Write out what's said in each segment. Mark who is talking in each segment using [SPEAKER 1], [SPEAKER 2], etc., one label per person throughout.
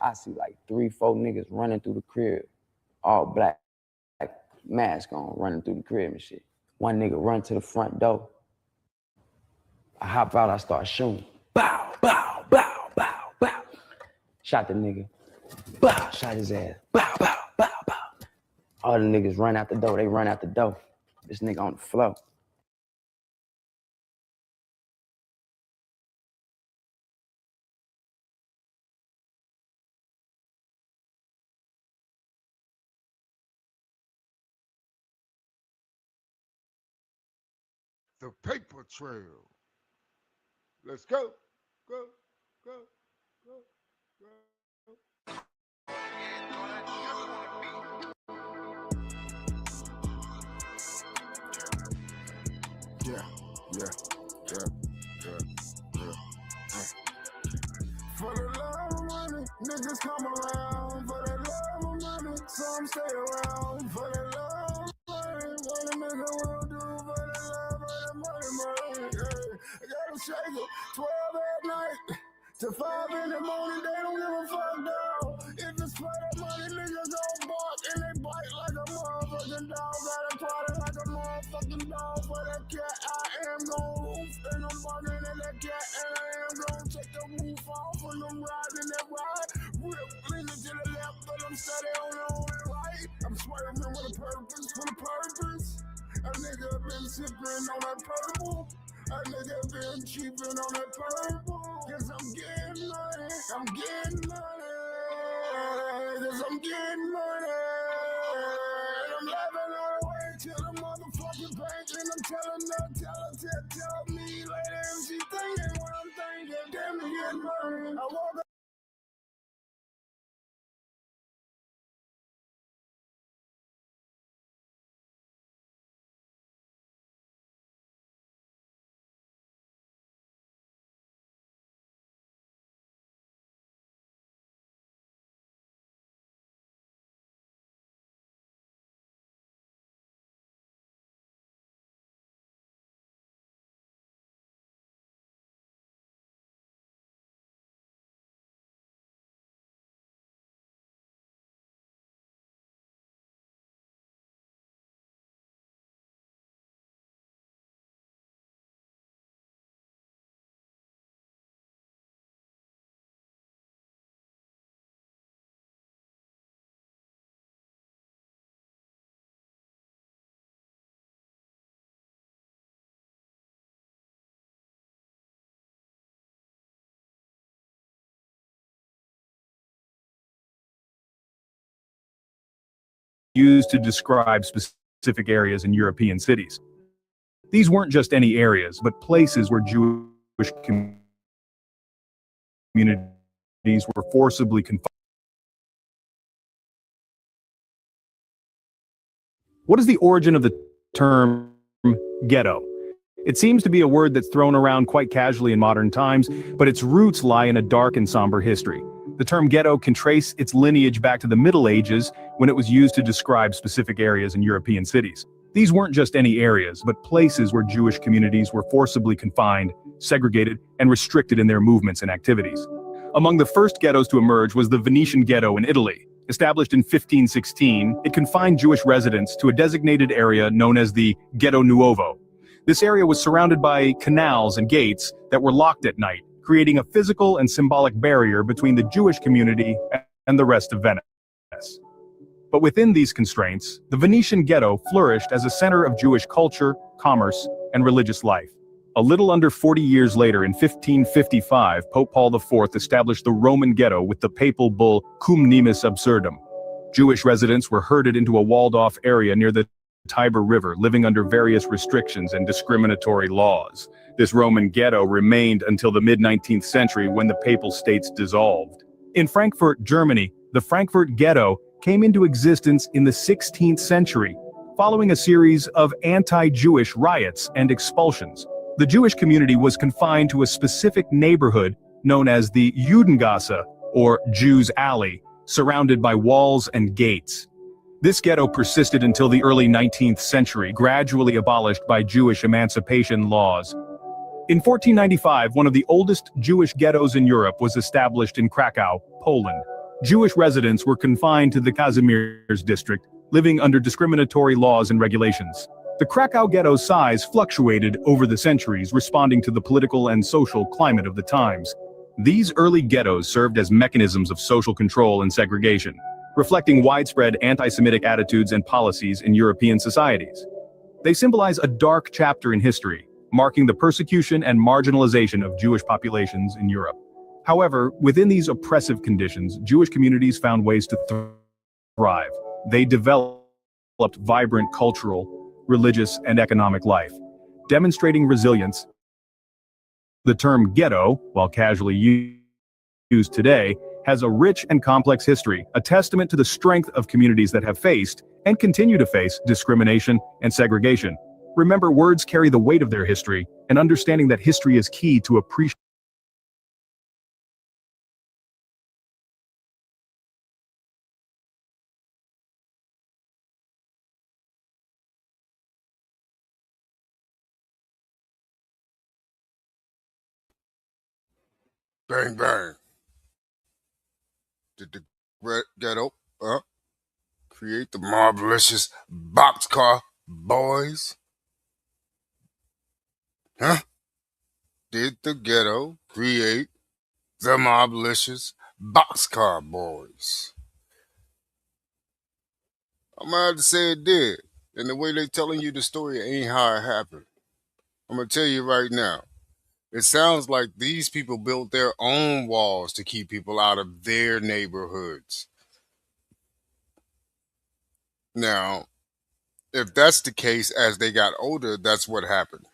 [SPEAKER 1] I see like 3, 4 niggas running through the crib, all black, like mask on, running through the crib and shit. One nigga run to the front door. I hop out, I start shooting. Bow, bow, bow, bow, bow. Shot the nigga. Bow, shot his ass. Bow, bow, bow, bow. All the niggas run out the door, they run out the door. This nigga on the floor.
[SPEAKER 2] The paper trail. Let's go, go, go, go, go. Yeah. For the love of money, niggas come around. For the love of money, some stay around. For the love of money, what a nigga will do. For the love of the money, yeah. I gotta shake it, 12 at night to 5 in the morning. They don't give a fuck now. If it's for the money, niggas gon' bark and they bite like a motherfucking dog. Gotta try like a motherfucking dog. For that cat, I am gon' roof and I'm barking at that cat, and I am gon' take the roof off when I'm riding that ride. Rip, leaning to the left, but I'm steady on the only right. I'm swerving with a purpose. A nigga been sipping on that purple. A nigga been cheaping on that purple. Cause I'm getting money. Cause I'm getting money. And I'm laughing all the way to the motherfucking bank. And I'm telling her, tell me later if she thinking what I'm thinking. Damn, to get money. I woke up.
[SPEAKER 3] Used to describe specific areas in European cities. These weren't just any areas, but places where Jewish communities were forcibly confined. What is the origin of the term ghetto? It seems to be a word that's thrown around quite casually in modern times, but its roots lie in a dark and somber history. The term ghetto can trace its lineage back to the Middle Ages, when it was used to describe specific areas in European cities. These weren't just any areas, but places where Jewish communities were forcibly confined, segregated, and restricted in their movements and activities. Among the first ghettos to emerge was the Venetian ghetto in Italy. Established in 1516, it confined Jewish residents to a designated area known as the Ghetto Nuovo. This area was surrounded by canals and gates that were locked at night, creating a physical and symbolic barrier between the Jewish community and the rest of Venice. But within these constraints, the Venetian ghetto flourished as a center of Jewish culture, commerce, and religious life. A little under 40 years later, in 1555, Pope Paul IV established the Roman ghetto with the papal bull Cum Nimis Absurdum. Jewish residents were herded into a walled-off area near the Tiber River, living under various restrictions and discriminatory laws. This Roman ghetto remained until the mid-19th century, when the Papal States dissolved. In Frankfurt, Germany, the Frankfurt Ghetto came into existence in the 16th century, following a series of anti-Jewish riots and expulsions. The Jewish community was confined to a specific neighborhood known as the Judengasse, or Jews' Alley, surrounded by walls and gates. This ghetto persisted until the early 19th century, gradually abolished by Jewish emancipation laws. In 1495, one of the oldest Jewish ghettos in Europe was established in Krakow, Poland. Jewish residents were confined to the Kazimierz district, living under discriminatory laws and regulations. The Krakow ghetto's size fluctuated over the centuries, responding to the political and social climate of the times. These early ghettos served as mechanisms of social control and segregation, reflecting widespread anti-Semitic attitudes and policies in European societies. They symbolize a dark chapter in history, marking the persecution and marginalization of Jewish populations in Europe. However, within these oppressive conditions, Jewish communities found ways to thrive. They developed vibrant cultural, religious, and economic life, demonstrating resilience. The term ghetto, while casually used today, has a rich and complex history, a testament to the strength of communities that have faced, and continue to face, discrimination and segregation. Remember, words carry the weight of their history, and understanding that history is key to appreciate.
[SPEAKER 2] Bang, bang. Did the ghetto create the MOBLICIOUS boxcar boys? Huh? Did the ghetto create the MOBLICIOUS boxcar boys? I'm gonna have to say it did. And the way they telling you the story ain't how it happened. I'm gonna tell you right now. It sounds like these people built their own walls to keep people out of their neighborhoods. Now, if that's the case, as they got older, that's what happened.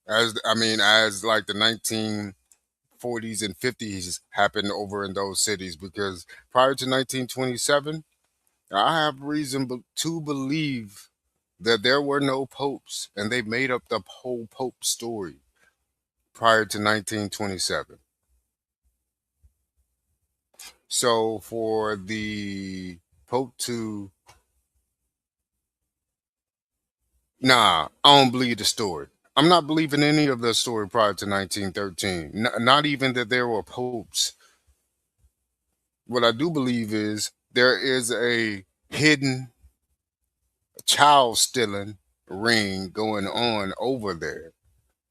[SPEAKER 2] As like the 1940s and 50s happened over in those cities, because prior to 1927, I have reason to believe that there were no popes, and they made up the whole pope story prior to 1927. So for the pope to, nah, I don't believe the story. I'm not believing any of the story prior to 1913. Not even that there were popes. What I do believe is there is a hidden child stealing ring going on over there.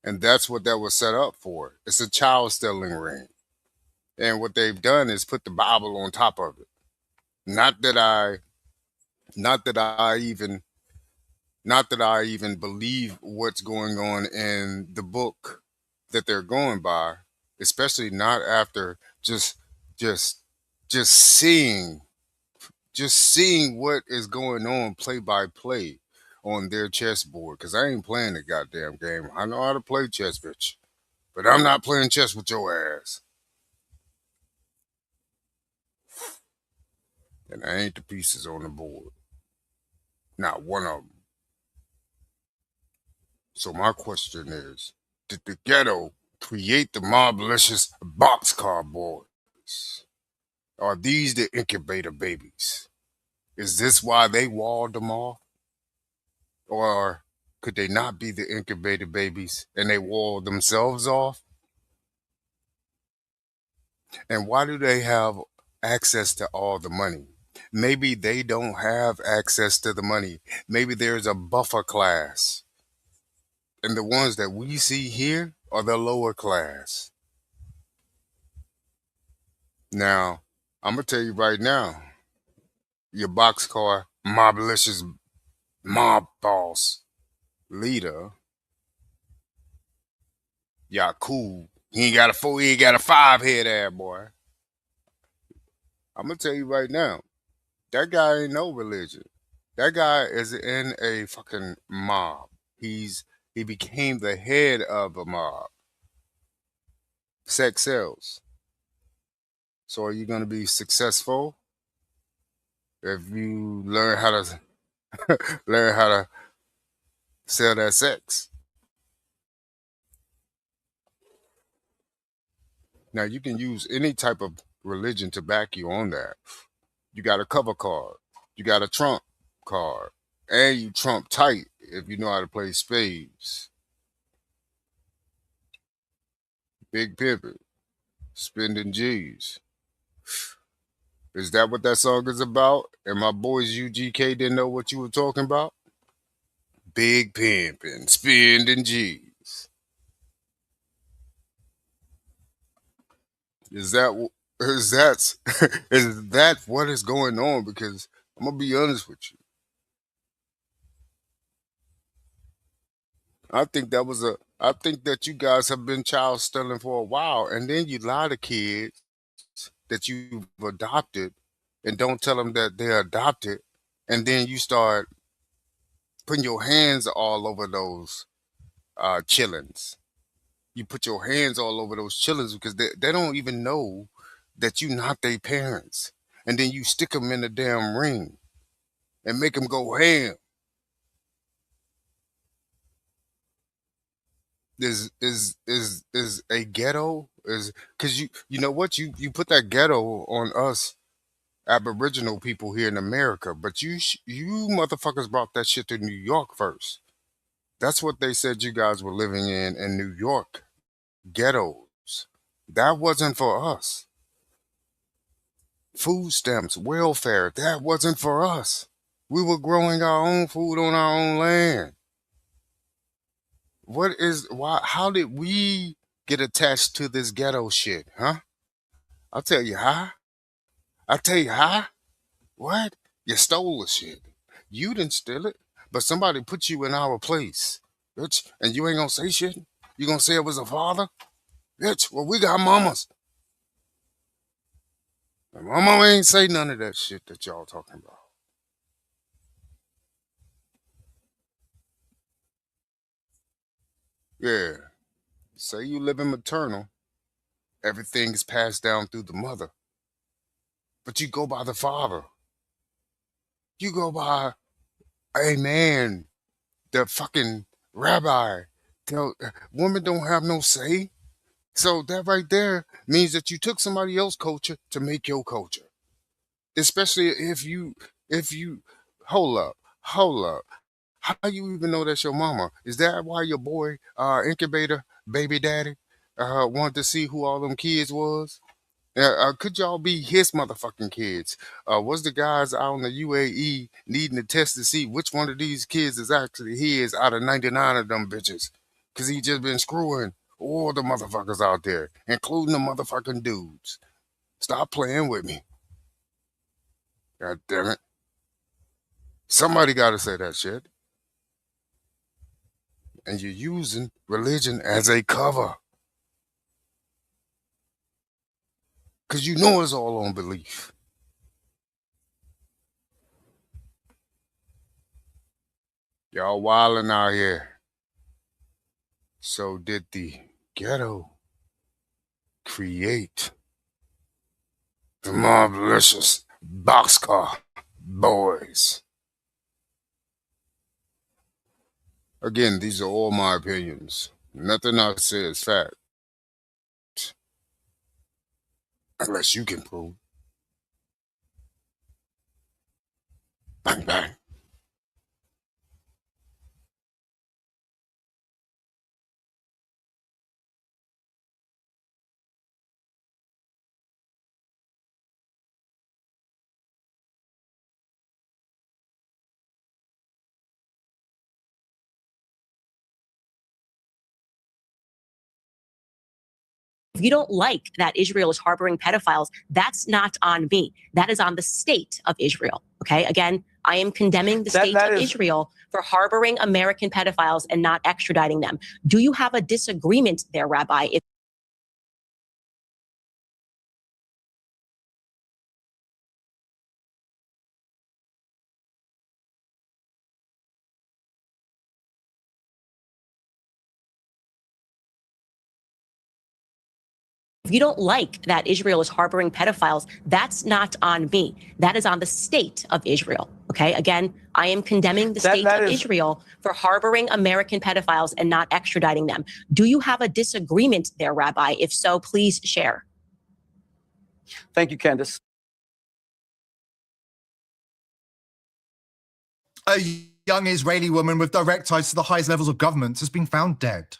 [SPEAKER 2] And that's what that was set up for. It's a child stealing ring. And what they've done is put the Bible on top of it. Not that I not that I even not that I even believe what's going on in the book that they're going by, especially not after just just seeing what is going on play by play on their chessboard. Cause I ain't playing the goddamn game. I know how to play chess, bitch, but I'm not playing chess with your ass. And I ain't the pieces on the board. Not one of them. So my question is, did the ghetto create the MOBLICIOUS boxcar boys? Are these the incubator babies? Is this why they walled them off? Or could they not be the incubator babies and they walled themselves off? And why do they have access to all the money? Maybe they don't have access to the money. Maybe there's a buffer class. And the ones that we see here are the lower class. Now, I'm going to tell you right now, your boxcar, MOBLICIOUS mob boss leader, y'all cool. He ain't got a 4, he ain't got a 5 head ass, boy. I'm going to tell you right now, that guy ain't no religion. That guy is in a fucking mob. He became the head of a mob. Sex sells. So are you going to be successful if you learn how to sell that sex? Now you can use any type of religion to back you on that. You got a cover card, you got a trump card, and you trump tight if you know how to play spades. Big pimping, spending G's. Is that what that song is about? And my boys UGK didn't know what you were talking about? Big pimpin', spending G's. Is that is that is that what is going on? Because I'm gonna be honest with you. I think that you guys have been child stealing for a while, and then you lie to kids that you've adopted and don't tell them that they're adopted, and then you start putting your hands all over those chillins. You put your hands all over those chillins because they don't even know that you not their parents. And then you stick them in the damn ring and make them go ham. Is a ghetto is because you know what you put that ghetto on us Aboriginal people here in America, but you motherfuckers brought that shit to New York first. That's what they said you guys were living in New York ghettos. That wasn't for us. Food stamps, welfare, that wasn't for us. We were growing our own food on our own land. How did we get attached to this ghetto shit, huh? I'll tell you how. I'll tell you how. What? You stole the shit. You didn't steal it, but somebody put you in our place, bitch, and you ain't gonna say shit? You gonna say it was a father? Bitch, well, we got mamas. And my mama ain't say none of that shit that y'all talking about. Yeah. Say you live in maternal, everything is passed down through the mother. But you go by the father. You go by a man, the fucking rabbi. Women don't have no say. So that right there means that you took somebody else's culture to make your culture. Especially if you hold up. How you even know that's your mama? Is that why your boy incubator baby daddy wanted to see who all them kids was? Could y'all be his motherfucking kids? Was the guys out in the UAE needing to test to see which one of these kids is actually his out of 99 of them bitches? Because he just been screwing all the motherfuckers out there, including the motherfucking dudes. Stop playing with me. God damn it. Somebody got to say that shit. And you're using religion as a cover. Because you know it's all on belief. Y'all wilding out here. So did the ghetto create the MOBLICIOUS boxcar boys? Again, these are all my opinions. Nothing I say is fact. Unless you can prove. Bang, bang.
[SPEAKER 4] If you don't like that Israel is harboring pedophiles, that's not on me. That is on the state of Israel. Okay. Again, I am condemning the state of Israel for harboring American pedophiles and not extraditing them. Do you have a disagreement there, Rabbi? If you don't like that Israel is harboring pedophiles, that's not on me. That is on the state of Israel. Okay. Again, I am condemning the state of Israel for harboring American pedophiles and not extraditing them. Do you have a disagreement there, Rabbi? If so, please share.
[SPEAKER 5] Thank you, Candace.
[SPEAKER 6] A young Israeli woman with direct ties to the highest levels of government has been found dead.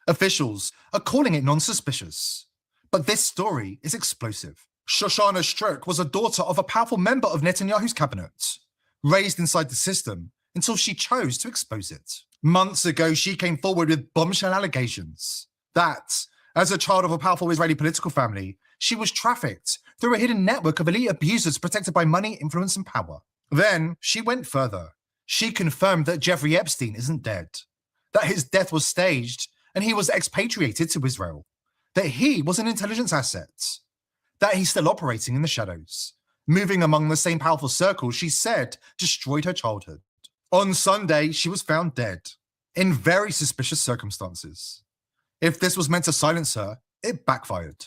[SPEAKER 6] Officials are calling it non-suspicious. But this story is explosive. Shoshana Strzok was a daughter of a powerful member of Netanyahu's cabinet, raised inside the system until she chose to expose it. Months ago, she came forward with bombshell allegations that, as a child of a powerful Israeli political family, she was trafficked through a hidden network of elite abusers protected by money, influence, and power. Then she went further. She confirmed that Jeffrey Epstein isn't dead, that his death was staged and he was expatriated to Israel, that he was an intelligence asset, that he's still operating in the shadows, moving among the same powerful circles she said destroyed her childhood. On Sunday, she was found dead in very suspicious circumstances. If this was meant to silence her, it backfired,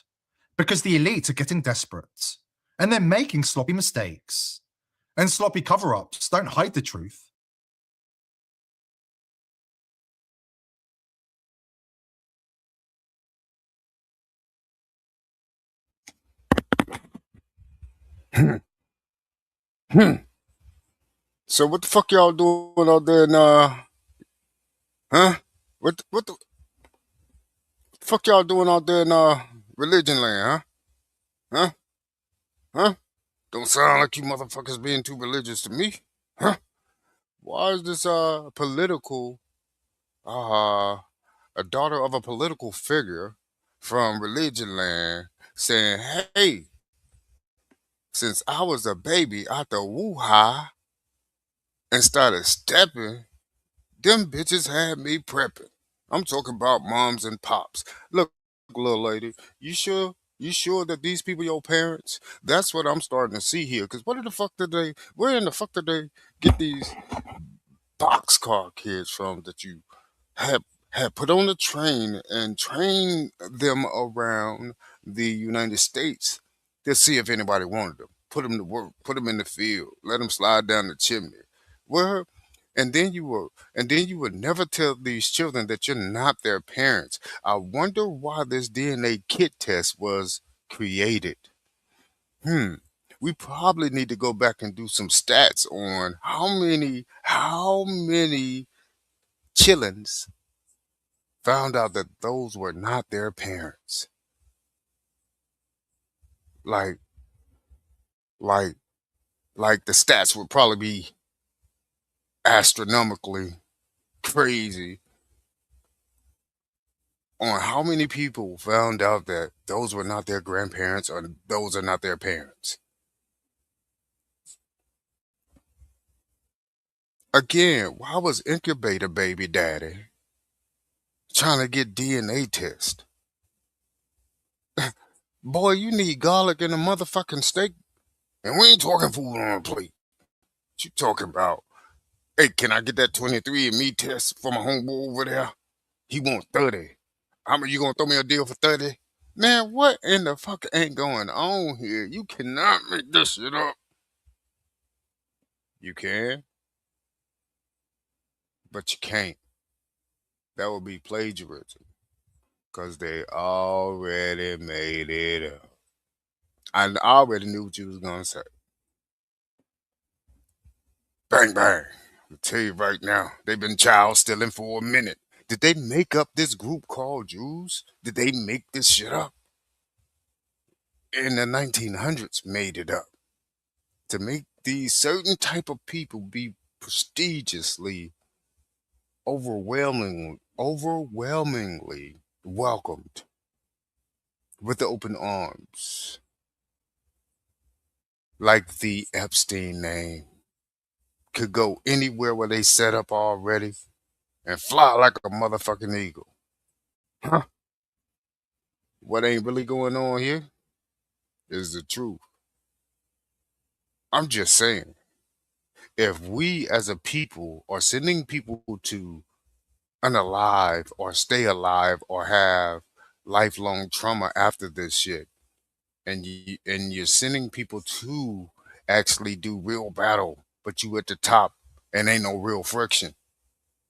[SPEAKER 6] because the elite are getting desperate and they're making sloppy mistakes. And sloppy cover-ups don't hide the truth.
[SPEAKER 2] So what the fuck y'all doing out there in huh? What the fuck y'all doing out there in religion land, huh? Huh? Don't sound like you motherfuckers being too religious to me. Huh? Why is this political a daughter of a political figure from religion land saying, hey, since I was a baby out the woo-ha and started stepping, them bitches had me prepping. I'm talking about moms and pops. Look, little lady, you sure? You sure that these people your parents? That's what I'm starting to see here. Cause where in the fuck did they get these boxcar kids from that you have put on the train and train them around the United States to see if anybody wanted them? Put them to work, put them in the field, let them slide down the chimney. Where and then you would never tell these children that you're not their parents. I wonder why this DNA kit test was created. We probably need to go back and do some stats on how many chillins found out that those were not their parents. Like like the stats would probably be astronomically crazy on how many people found out that those were not their grandparents or those are not their parents. Again, why was incubator baby daddy trying to get DNA test? Boy, you need garlic in a motherfucking steak. And we ain't talking food on a plate. What you talking about? Hey, can I get that 23andMe test for my homeboy over there? He wants 30. How much you gonna throw me a deal for 30? Man, what in the fuck ain't going on here? You cannot make this shit up. You can, but you can't. That would be plagiarism. Because they already made it up. I already knew what you was gonna say. Bang, bang. I'll tell you right now, they've been child stealing for a minute. Did they make up this group called Jews? Did they make this shit up? In the 1900s, made it up to make these certain type of people be prestigiously, overwhelmingly welcomed with open arms, like the Epstein name could go anywhere where they set up already and fly like a motherfucking eagle. Huh? What ain't really going on here is the truth. I'm just saying, if we as a people are sending people to unalive or stay alive or have lifelong trauma after this shit, and you're sending people to actually do real battle, but you at the top and ain't no real friction.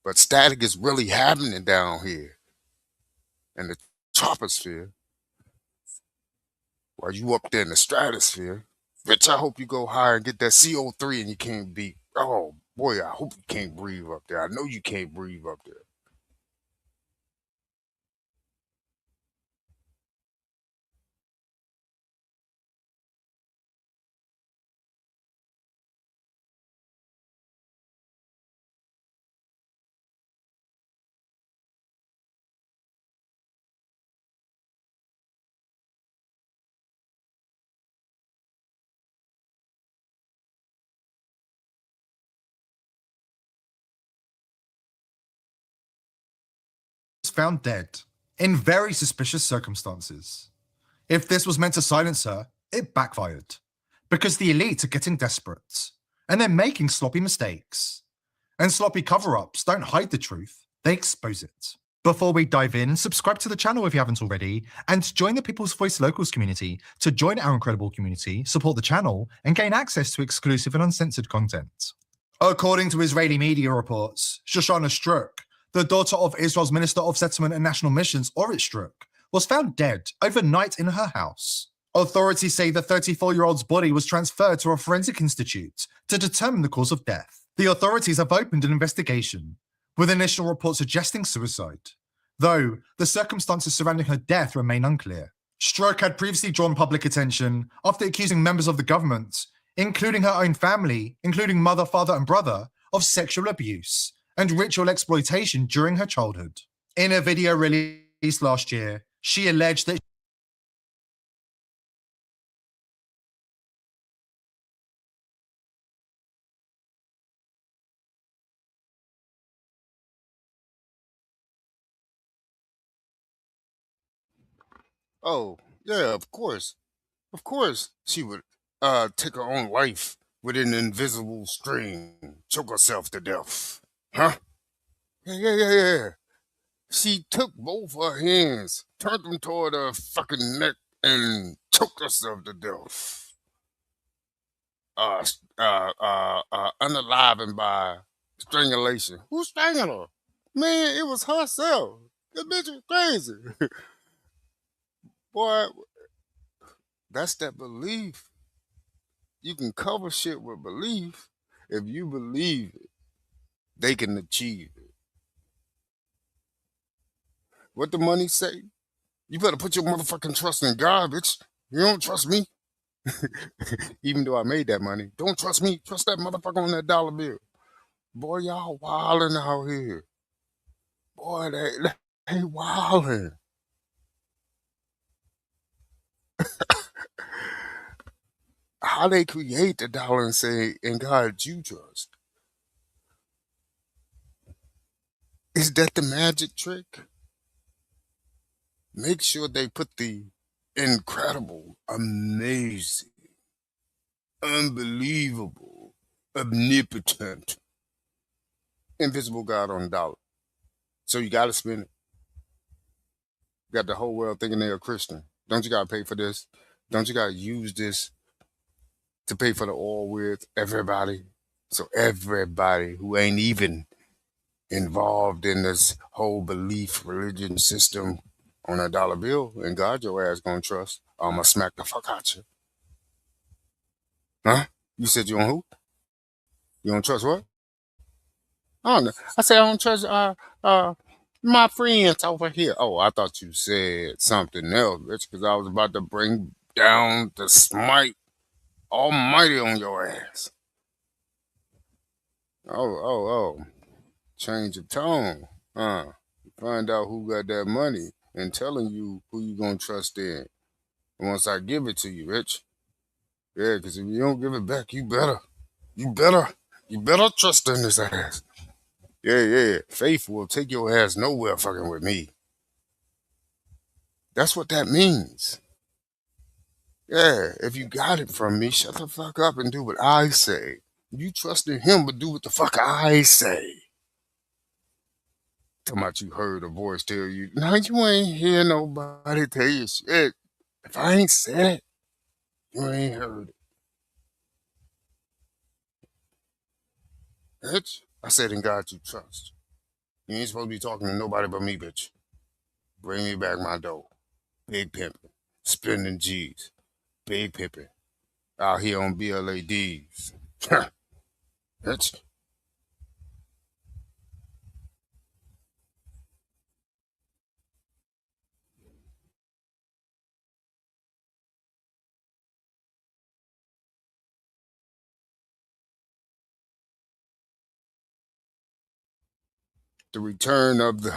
[SPEAKER 2] But static is really happening down here in the troposphere, while you up there in the stratosphere. Bitch, I hope you go higher and get that CO3 and you can't be. Oh boy, I hope you can't breathe up there. I know you can't breathe up there.
[SPEAKER 6] found dead in very suspicious circumstances. If this was meant to silence her, it backfired, because the elite are getting desperate, and they're making sloppy mistakes. And sloppy cover-ups don't hide the truth, they expose it. Before we dive in, subscribe to the channel if you haven't already, and join the People's Voice Locals community to join our incredible community, support the channel, and gain access to exclusive and uncensored content. According to Israeli media reports, Shoshana Strook, the daughter of Israel's Minister of Settlement and National Missions, Orit Strook, was found dead overnight in her house. Authorities say the 34-year-old's body was transferred to a forensic institute to determine the cause of death. The authorities have opened an investigation, with initial reports suggesting suicide, though the circumstances surrounding her death remain unclear. Strook had previously drawn public attention after accusing members of the government, including her own family, including mother, father, and brother, of sexual abuse and ritual exploitation during her childhood. In a video released last year, she alleged that
[SPEAKER 2] Oh, yeah, of course. Of course she would take her own life with an invisible string, choke herself to death. Huh? Yeah. She took both her hands, turned them toward her fucking neck, and choked herself to death. Unalivened by strangulation. Who strangled her? Man, it was herself. The bitch was crazy. Boy, that's that belief. You can cover shit with belief. If you believe it, they can achieve it. What the money say? You better put your motherfucking trust in God, bitch. You don't trust me? Even though I made that money. Don't trust me. Trust that motherfucker on that dollar bill. Boy, y'all wildin' out here. Boy, they wildin'. How they create the dollar and say, in God you trust? Is that the magic trick? Make sure they put the incredible, amazing, unbelievable, omnipotent, invisible God on the dollar. So you got to spend it. You got the whole world thinking they're a Christian. Don't you got to pay for this? Don't you got to use this to pay for the oil with everybody? So everybody who ain't even involved in this whole belief religion system on a dollar bill, and God your ass gonna trust, I'ma smack the fuck out you. Huh? You said you on who? You don't trust what? I don't know. I said I don't trust my friends over here. Oh, I thought you said something else, bitch, because I was about to bring down the smite almighty on your ass. Oh. Change of tone. Find out who got that money and telling you who you gonna trust in. And once I give it to you, bitch. Yeah, because if you don't give it back, you better trust in this ass. Yeah. Faith will take your ass nowhere fucking with me. That's what that means. Yeah, if you got it from me, shut the fuck up and do what I say. You trust in him, but do what the fuck I say. Talking about you heard a voice tell you, now you ain't hear nobody tell you shit. If I ain't said it, you ain't heard it. Bitch, I said in God you trust. You ain't supposed to be talking to nobody but me, bitch. Bring me back my dough. Big pimping. Spending G's. Big pimping. Out here on BLADs. Bitch. The return of the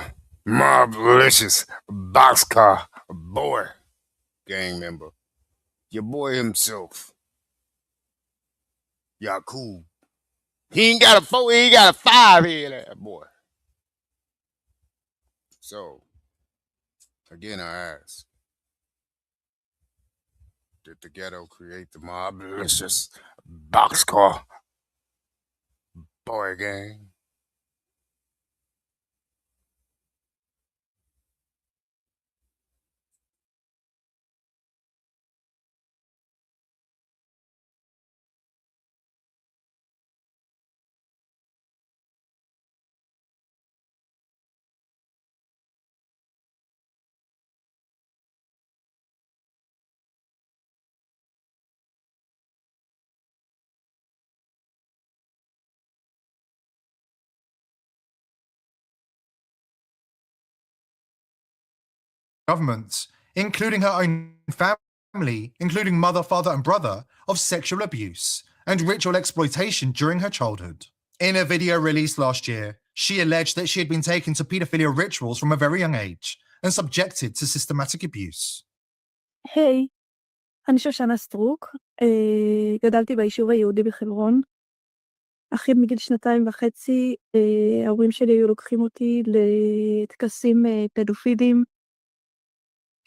[SPEAKER 2] moblicious boxcar boy gang member. Your boy himself. Yakub. He ain't got a 4, he ain't got a 5 here, that boy. So, again, I ask, did the ghetto create the moblicious boxcar boy gang?
[SPEAKER 6] Government, including her own family, including mother, father, and brother, of sexual abuse and ritual exploitation during her childhood. In a video released last year, she alleged that she had been taken to paedophilia rituals from a very young age and subjected to systematic abuse.
[SPEAKER 7] היי, אני שושנה סטרוק, גדלתי ביישוב היהודי בחברון. אחי מגיל 2.5, ההורים שלי היו לוקחים אותי לטקסים פדופילים,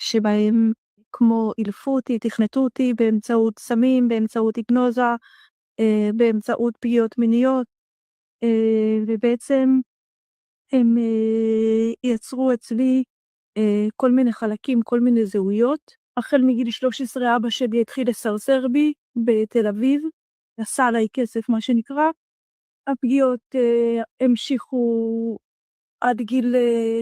[SPEAKER 7] שבהם כמו אילפו אותי, תכנתו אותי באמצעות סמים, באמצעות היפנוזה, באמצעות פגיעות מיניות, ובעצם הם יצרו אצלי כל מיני חלקים, כל מיני זהויות. החל מגיל 13 אבא שלי התחיל לסרסר בי בתל אביב, עשה עליי כסף מה שנקרא. הפגיעות המשיכו עד גיל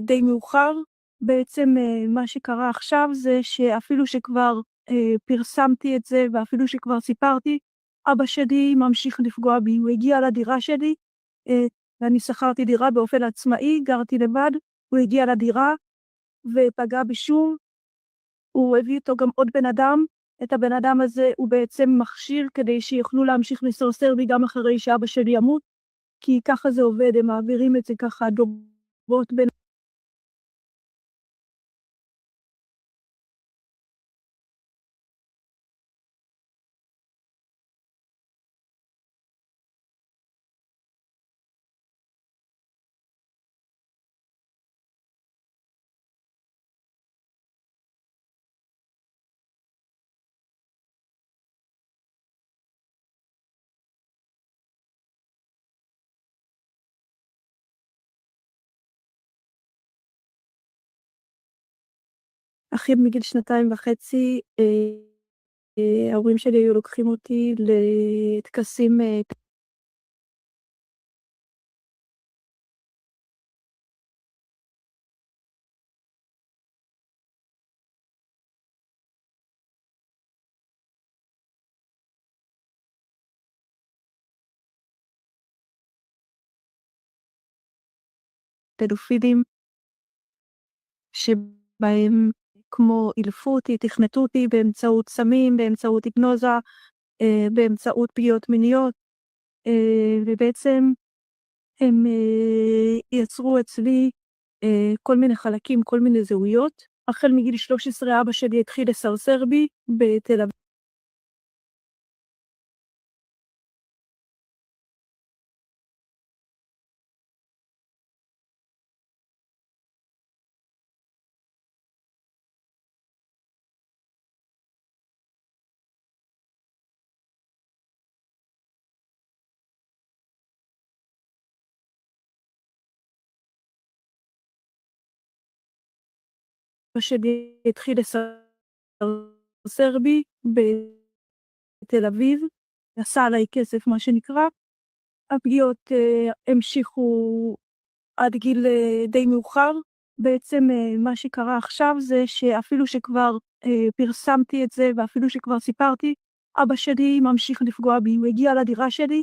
[SPEAKER 7] די מאוחר. בעצם מה שקרה עכשיו זה שאפילו שכבר פרסמתי את זה ואפילו שכבר סיפרתי, אבא שלי ממשיך לפגוע בי. הוא הגיע לדירה שלי, ואני שכרתי דירה באופן עצמאי, גרתי לבד, הוא הגיע לדירה ופגע בי שוב. הוא הביא איתו גם עוד בן אדם, את הבן אדם הזה הוא בעצם מכשיר כדי שיוכלו להמשיך לסרסר בי גם אחרי שאבא שלי ימות, כי ככה זה עובד, הם מעבירים את זה ככה דורות בין... אחי מגיל 2.5, ההורים שלי היו לוקחים אותי לטקסים פדופילים, שבהם כמו אילפו אותי, תכנתו אותי באמצעות סמים, באמצעות היפנוזה, באמצעות פגיעות מיניות, ובעצם הם יצרו אצלי כל מיני חלקים, כל מיני זהויות. החל מגיל 13 אבא שלי התחיל לסרסר בי בתל אביב. אבא שלי התחיל לסרסר בי בתל אביב, עשה עליי כסף מה שנקרא. הפגיעות המשיכו עד גיל די מאוחר. בעצם מה שקרה עכשיו זה שאפילו שכבר פרסמתי את זה ואפילו שכבר סיפרתי, אבא שלי ממשיך לפגוע בי. הוא הגיע לדירה שלי,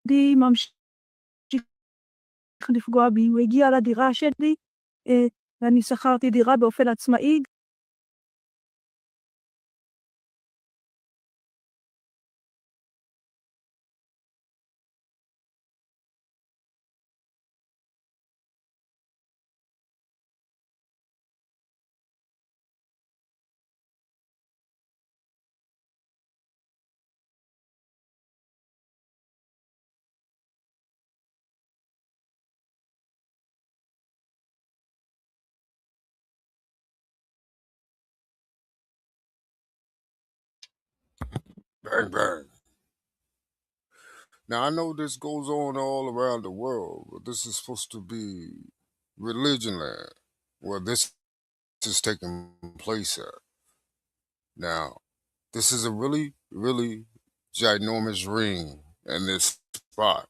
[SPEAKER 7] די ממשיך לפגוע בי, הוא הגיע לדירה שלי, ואני שכרתי דירה באופן עצמאי.
[SPEAKER 2] Bang, bang. Now, I know this goes on all around the world, but this is supposed to be religion land where this is taking place at. Now, this is a really, really ginormous ring in this spot.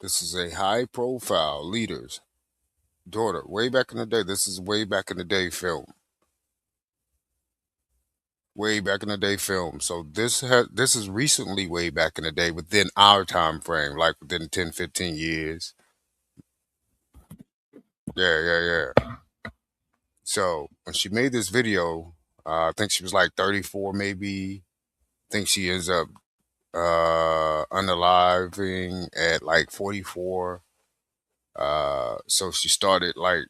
[SPEAKER 2] This is a high profile leader's daughter. Way back in the day, this is way back in the day film. Way back in the day film. So this is recently way back in the day within our time frame, like within 10, 15 years. Yeah. So when she made this video, I think she was like 34 maybe. I think she ends up unaliving at like 44. So she started like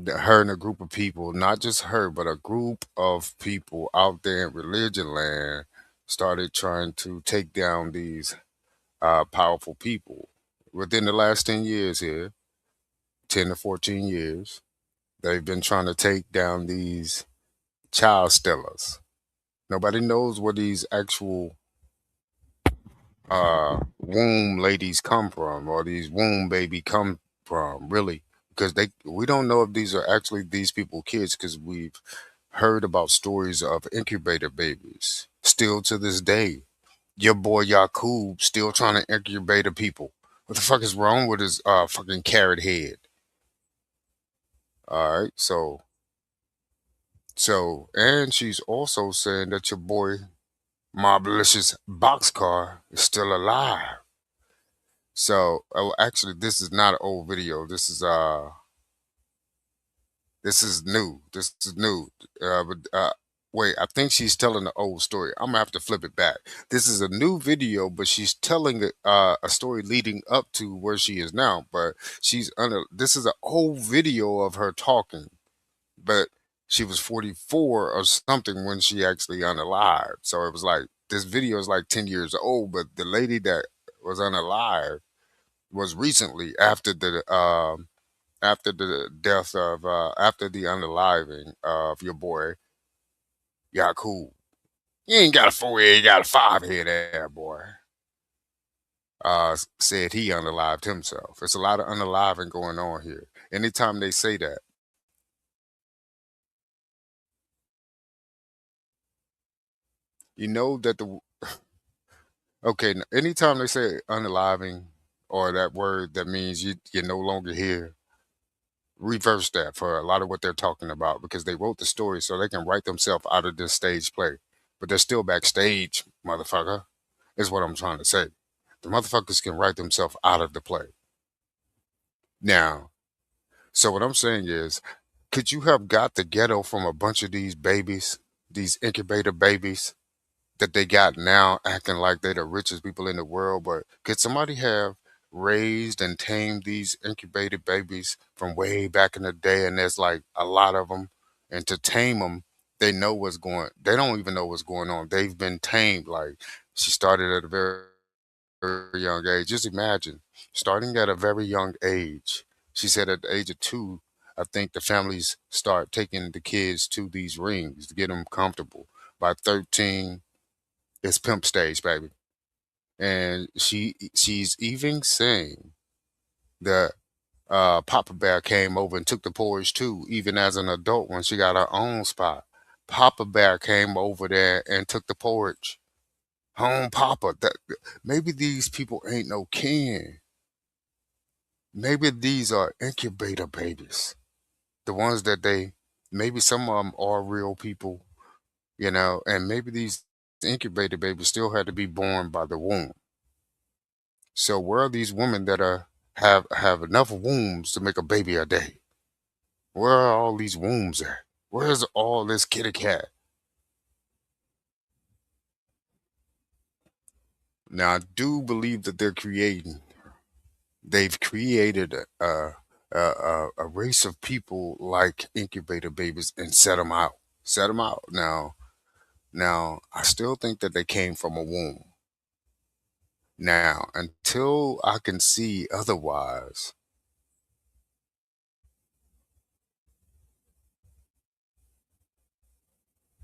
[SPEAKER 2] her and a group of people, not just her, but a group of people out there in religion land started trying to take down these powerful people. Within the last 10 years here, 10 to 14 years, they've been trying to take down these child stealers. Nobody knows where these actual womb ladies come from, or these womb baby come from, really, because we don't know if these are actually these people kids, because we've heard about stories of incubator babies still to this day. Your boy Yakub still trying to incubate the people. What the fuck is wrong with his fucking carrot head? All right, so and she's also saying that your boy MOBLICIOUS boxcar is still alive. So, actually, this is not an old video. This is new. This is new. Wait, I think she's telling the old story. I'm gonna have to flip it back. This is a new video, but she's telling a story leading up to where she is now. But this is an old video of her talking, but she was 44 or something when she actually unalived. So it was like this video is like 10 years old, but the lady that was unalived was recently after the death of after the unaliving of your boy Yakub. You ain't got a 4-head, you got a 5-head there, boy. Said he unalived himself. There's a lot of unaliving going on here. Anytime they say that, you know that okay, anytime they say unaliving or that word that means you're no longer here, reverse that for a lot of what they're talking about, because they wrote the story so they can write themselves out of this stage play. But they're still backstage, motherfucker, is what I'm trying to say. The motherfuckers can write themselves out of the play. Now, so what I'm saying is, could you have got the ghetto from a bunch of these babies, these incubator babies that they got now acting like they're the richest people in the world? But could somebody have raised and tamed these incubated babies from way back in the day? And there's like a lot of them, and to tame them, they don't even know what's going on. They've been tamed. Like, she started at a very, very young age. Just imagine starting at a very young age. She said at the age of 2, I think the families start taking the kids to these rings to get them comfortable. By 13, it's pimp stage, baby. And she's even saying that Papa Bear came over and took the porridge too, even as an adult when she got her own spot. Papa Bear came over there and took the porridge. Home Papa. Maybe these people ain't no kin. Maybe these are incubator babies. The ones that maybe some of them are real people, and maybe these
[SPEAKER 8] The incubator baby still had to be born by the womb. So where are these women that have enough wombs to make a baby a day? Where are all these wombs at? Where's all this kitty cat? Now I do believe that they've created a race of people like incubator babies and set them out. Set them out. Now I still think that they came from a womb. Now, until I can see otherwise,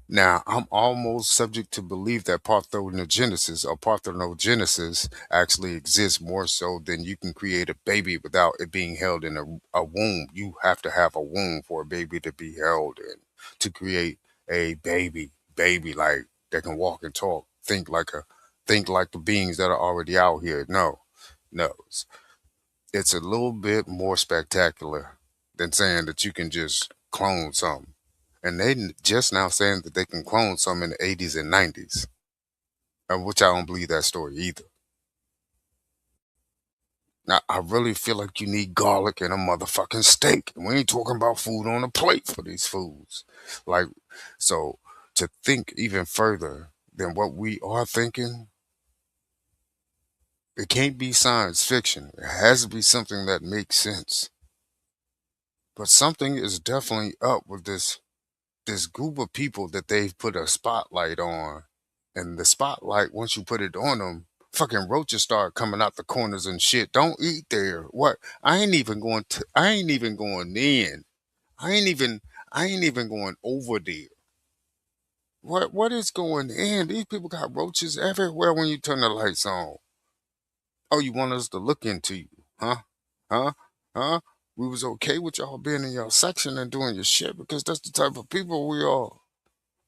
[SPEAKER 8] now I'm almost subject to believe that parthenogenesis actually exists more so than you can create a baby without it being held in a womb. You have to have a womb for a baby to be held in to create a baby like that can walk and talk, think like the beings that are already out here. No, it's a little bit more spectacular than saying that you can just clone something. And just now saying that they can clone some in the 80s and 90s, which I don't believe that story either. Now, I really feel like you need garlic in a motherfucking steak. And we ain't talking about food on a plate for these foods. Like, so to think even further than what we are thinking, it can't be science fiction. It has to be something that makes sense. But something is definitely up with this group of people that they've put a spotlight on. And the spotlight, once you put it on them, fucking roaches start coming out the corners and shit. Don't eat there. What? I ain't even going in. I ain't even going over there. What is going in? These people got roaches everywhere when you turn the lights on. Oh, you want us to look into you, huh? Huh? Huh? We was okay with y'all being in your section and doing your shit because that's the type of people we are.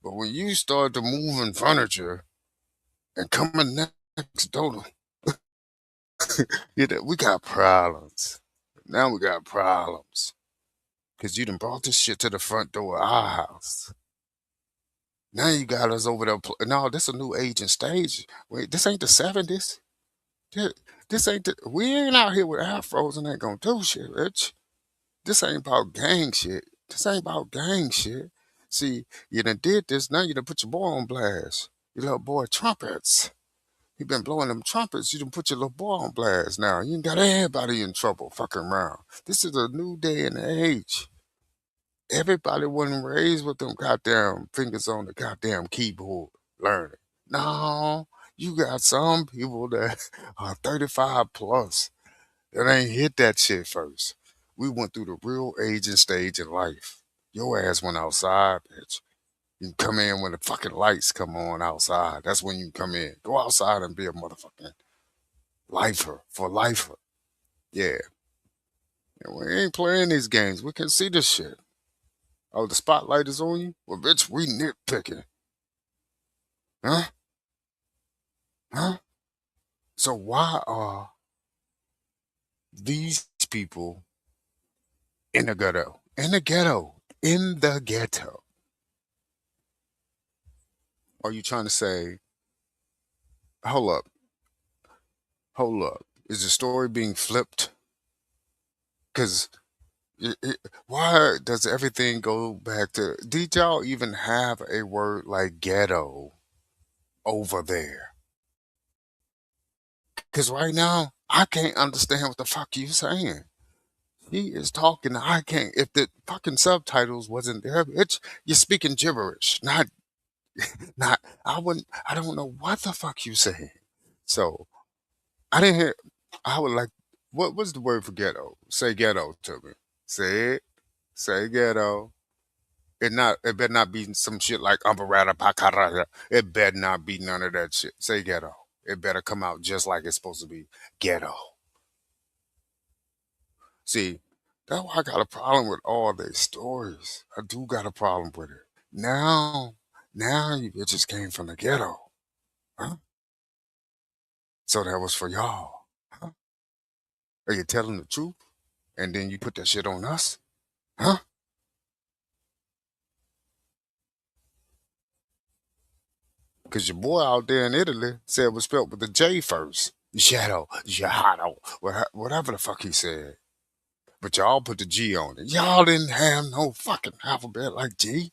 [SPEAKER 8] But when you start to moving furniture and coming next door, we got problems. Now we got problems. Because you done brought this shit to the front door of our house. Now you got us over there. No, this a new age and stage. Wait, this ain't the 70s. This ain't we ain't out here with afros and ain't gonna do shit, bitch. This ain't about gang shit. This ain't about gang shit. See, you done did this, now you done put your boy on blast. Your little boy trumpets. He been blowing them trumpets. You done put your little boy on blast now. You done got everybody in trouble fucking around. This is a new day and age. Everybody wasn't raised with them goddamn fingers on the goddamn keyboard learning. No, you got some people that are 35 plus that ain't hit that shit first. We went through the real age and stage in life. Your ass went outside, bitch. You can come in when the fucking lights come on outside. That's when you come in. Go outside and be a motherfucking lifer for lifer. Yeah. And we ain't playing these games. We can see this shit. Oh, the spotlight is on you? Well, bitch, we nitpicking. Huh? Huh? So why are these people in the ghetto? In the ghetto. In the ghetto. Are you trying to say, hold up. Is the story being flipped? Because why does everything go back to, did y'all even have a word like ghetto over there? Because right now, I can't understand what the fuck you saying. He is talking, I can't, if the fucking subtitles wasn't there, bitch, you're speaking gibberish. I don't know what the fuck you saying. So, I didn't hear, I would like, what was the word for ghetto? Say ghetto to me. Say it. Say ghetto. It better not be some shit like umbarata pakarata. It better not be none of that shit. Say ghetto. It better come out just like it's supposed to be. Ghetto. See, that's why I got a problem with all these stories. I do got a problem with it. Now you bitches came from the ghetto. Huh? So that was for y'all. Huh? Are you telling the truth? And then you put that shit on us? Huh? Because your boy out there in Italy said it was spelled with the J first. Ghetto, whatever the fuck he said. But y'all put the G on it. Y'all didn't have no fucking alphabet like G.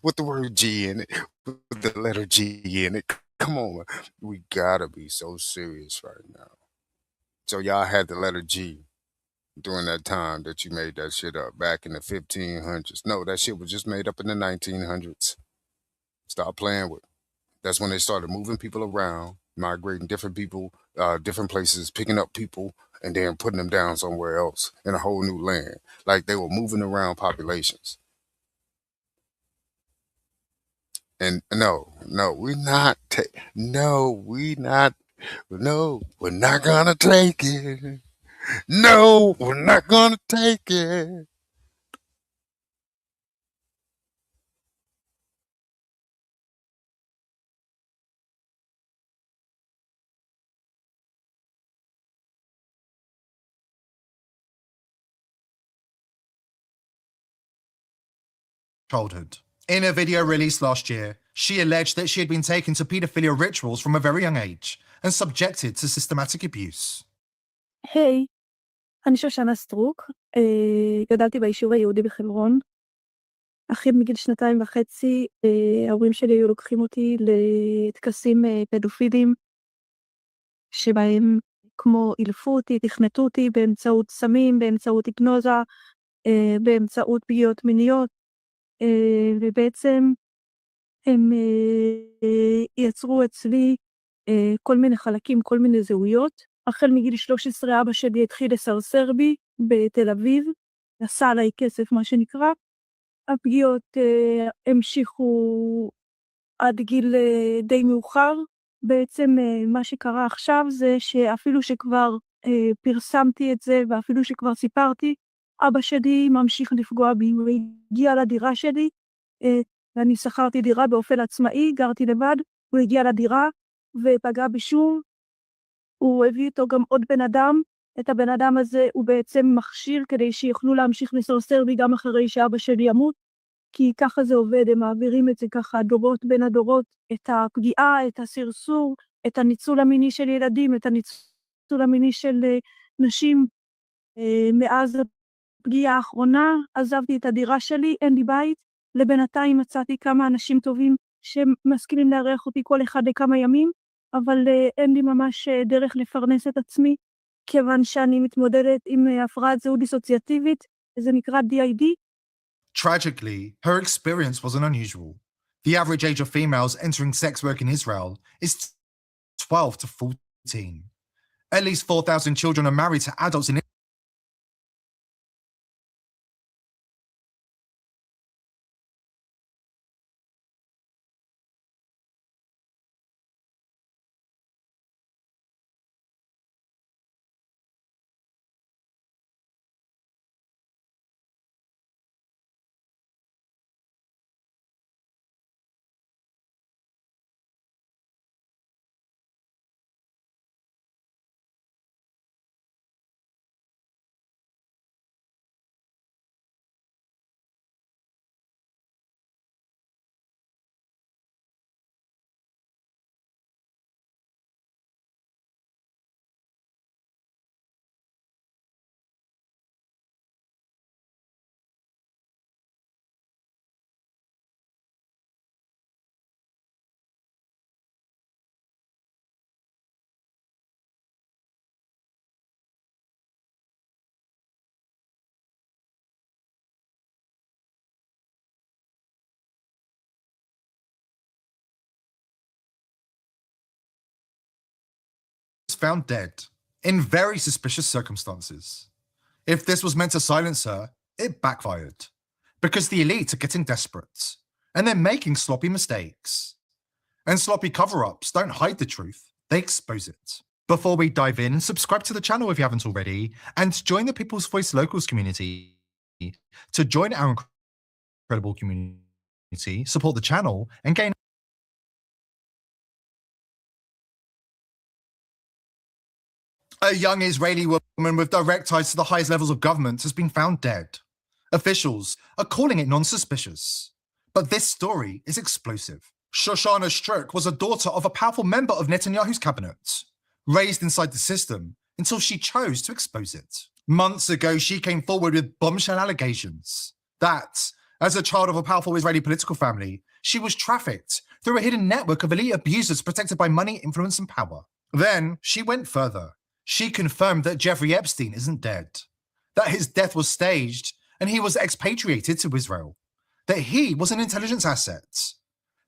[SPEAKER 8] With the word G in it, with the letter G in it. Come on, man. We gotta be so serious right now. So y'all had the letter G during that time that you made that shit up back in the 1500s. No, that shit was just made up in the 1900s. Stop playing with it. That's when they started moving people around, migrating different people, different places, picking up people, and then putting them down somewhere else in a whole new land. Like they were moving around populations. And no, we're not. We're not gonna take it. No, we're not gonna take it.
[SPEAKER 6] Childhood. In a video released last year, she alleged that she had been taken to paedophilia rituals from a very young age and subjected to systematic abuse.
[SPEAKER 7] היי, אני שושנה סטרוק, גדלתי ביישוב היהודי בחברון. אחי מגיל 2.5, ההורים שלי היו לוקחים אותי לטקסים פדופיליים, שבהם כמו אילפו אותי, תכנתו אותי באמצעות סמים, באמצעות היפנוזה, באמצעות פגיעות מיניות, ובעצם הם יצרו אצלי כל מיני חלקים, כל מיני זהויות. החל מגיל 13 אבא שלי התחיל לסרסר בי בתל אביב, עשה עליי כסף מה שנקרא. הפגיעות המשיכו עד גיל די מאוחר. בעצם מה שקרה עכשיו זה שאפילו שכבר פרסמתי את זה ואפילו שכבר סיפרתי, אבא שלי ממשיך לפגוע בי. הוא הגיע לדירה שלי, ואני שכרתי דירה באופן עצמאי, גרתי לבד, הוא הגיע לדירה ופגע בי שוב. הוא הביא איתו גם עוד בן אדם, את הבן אדם הזה הוא בעצם מכשיר כדי שיוכלו להמשיך לסרסר בי גם אחרי שאבא שלי ימות, כי ככה זה עובד, הם מעבירים את זה ככה דורות בין הדורות, את הפגיעה, את הסרסור, את הניצול המיני של ילדים, את הניצול המיני של נשים. מאז הפגיעה האחרונה עזבתי את הדירה שלי, אין לי בית, לבינתיים מצאתי כמה אנשים טובים שמשכילים לארח אותי כל אחד לכמה ימים, אבל אין לי ממש דרך לפרנס את עצמי, כיוון שאני מתמודדת עם הפרעת זהות דיסוציאטיבית, זה נקרא DID.
[SPEAKER 6] Tragically, her experience wasn't unusual. The average age of females entering sex work in Israel is 12 to 14. At least 4,000 children are married to adults in found dead in very suspicious circumstances. If this was meant to silence her, it backfired, because the elite are getting desperate, and they're making sloppy mistakes. And sloppy cover-ups don't hide the truth, they expose it. Before we dive in, subscribe to the channel if you haven't already, and join the People's Voice Locals community. To join our incredible community, support the channel, and gain a young Israeli woman with direct ties to the highest levels of government has been found dead. Officials are calling it non-suspicious, But this story is explosive. Shoshana Strook was a daughter of a powerful member of Netanyahu's cabinet, raised inside the system until she chose to expose it. Months ago, she came forward with bombshell allegations that, as a child of a powerful Israeli political family, she was trafficked through a hidden network of elite abusers protected by money, influence, and power. Then she went further. She confirmed that Jeffrey Epstein isn't dead, that his death was staged and he was expatriated to Israel, that he was an intelligence asset,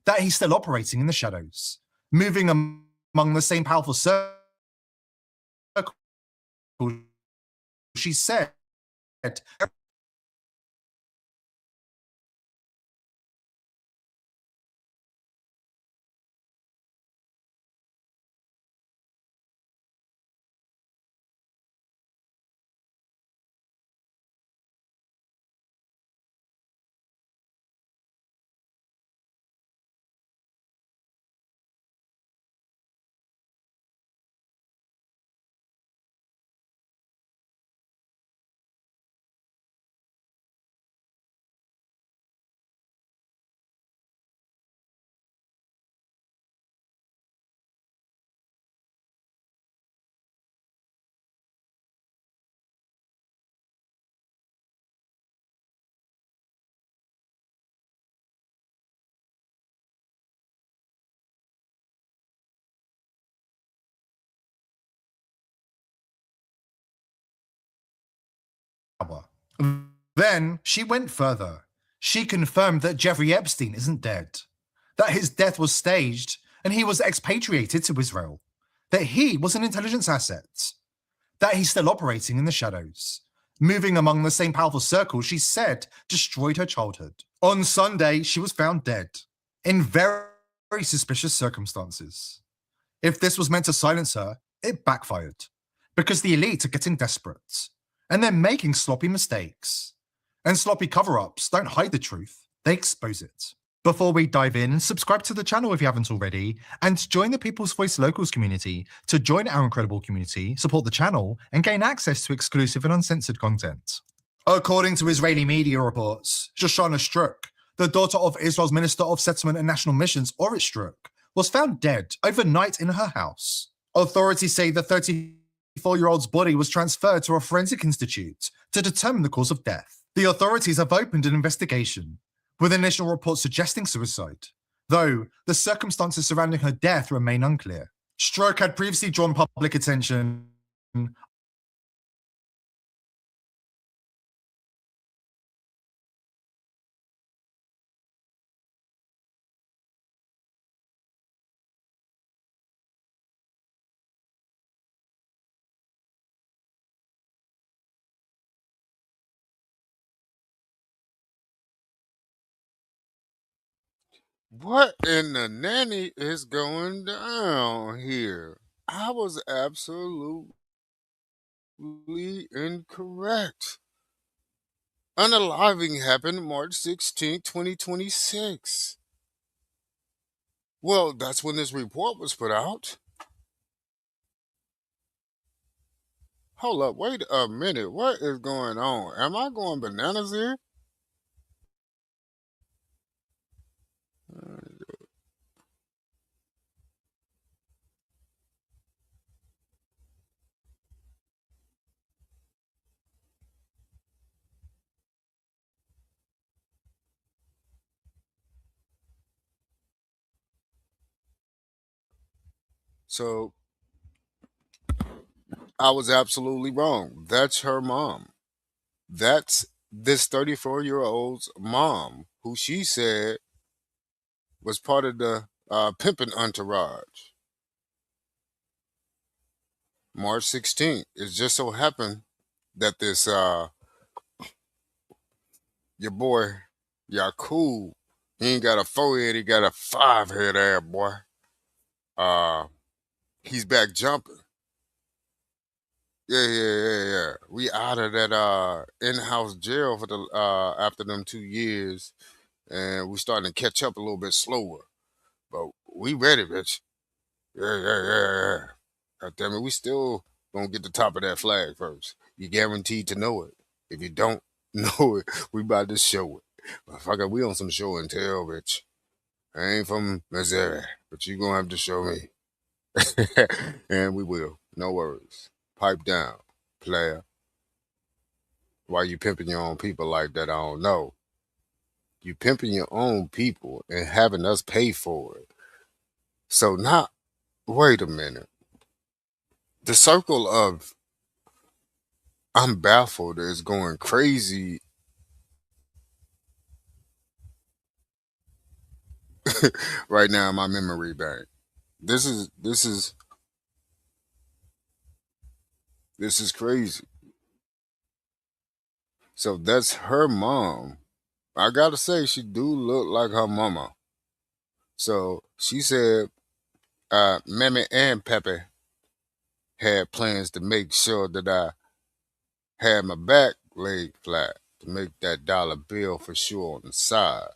[SPEAKER 6] that he's still operating in the shadows, moving among the same powerful circles. She said Then she went further. She confirmed that Jeffrey Epstein isn't dead, that his death was staged and he was expatriated to Israel, that he was an intelligence asset, that he's still operating in the shadows, moving among the same powerful circles she said destroyed her childhood. On Sunday, she was found dead in very suspicious circumstances. If this was meant to silence her, it backfired, because the elite are getting desperate, and they're making sloppy mistakes. And sloppy cover-ups don't hide the truth, they expose it. Before we dive in, subscribe to the channel if you haven't already, and join the People's Voice Locals community to join our incredible community, support the channel, and gain access to exclusive and uncensored content. According to Israeli media reports, Shoshana Strook, the daughter of Israel's Minister of Settlement and National Missions, Orit Strook, was found dead overnight in her house. Authorities say the 34-year-old's body was transferred to a forensic institute to determine the cause of death. The authorities have opened an investigation, with initial reports suggesting suicide, though the circumstances surrounding her death remain unclear. Strook had previously drawn public attention
[SPEAKER 8] What in the nanny is going down here? I was absolutely incorrect. Unaliving happened March 16, 2026. Well, that's when this report was put out. Hold up, wait a minute. What is going on? Am I going bananas here? So I was absolutely wrong. That's her mom. That's this 34-year-old's mom, who she said was part of the pimping entourage. March 16th. It just so happened that this your boy Yakub, he ain't got a 4-head, he got a 5-head ass boy. He's back jumping. Yeah. We out of that in-house jail for the after them 2 years, and we starting to catch up a little bit slower. But we ready, bitch. Yeah. God damn it, we still gonna get the top of that flag first. You guaranteed to know it. If you don't know it, we about to show it. Motherfucker, we on some show and tell, bitch. I ain't from Missouri, but you gonna have to show me. And we will. No worries. Pipe down, player. Why you pimping your own people like that, I don't know. You pimping your own people and having us pay for it. So now, wait a minute. The circle of I'm baffled is going crazy right now in my memory bank. This is crazy. So that's her mom. I gotta say, she do look like her mama. So she said, Mammy and Pepe had plans to make sure that I had my back laid flat to make that dollar bill for sure on the side.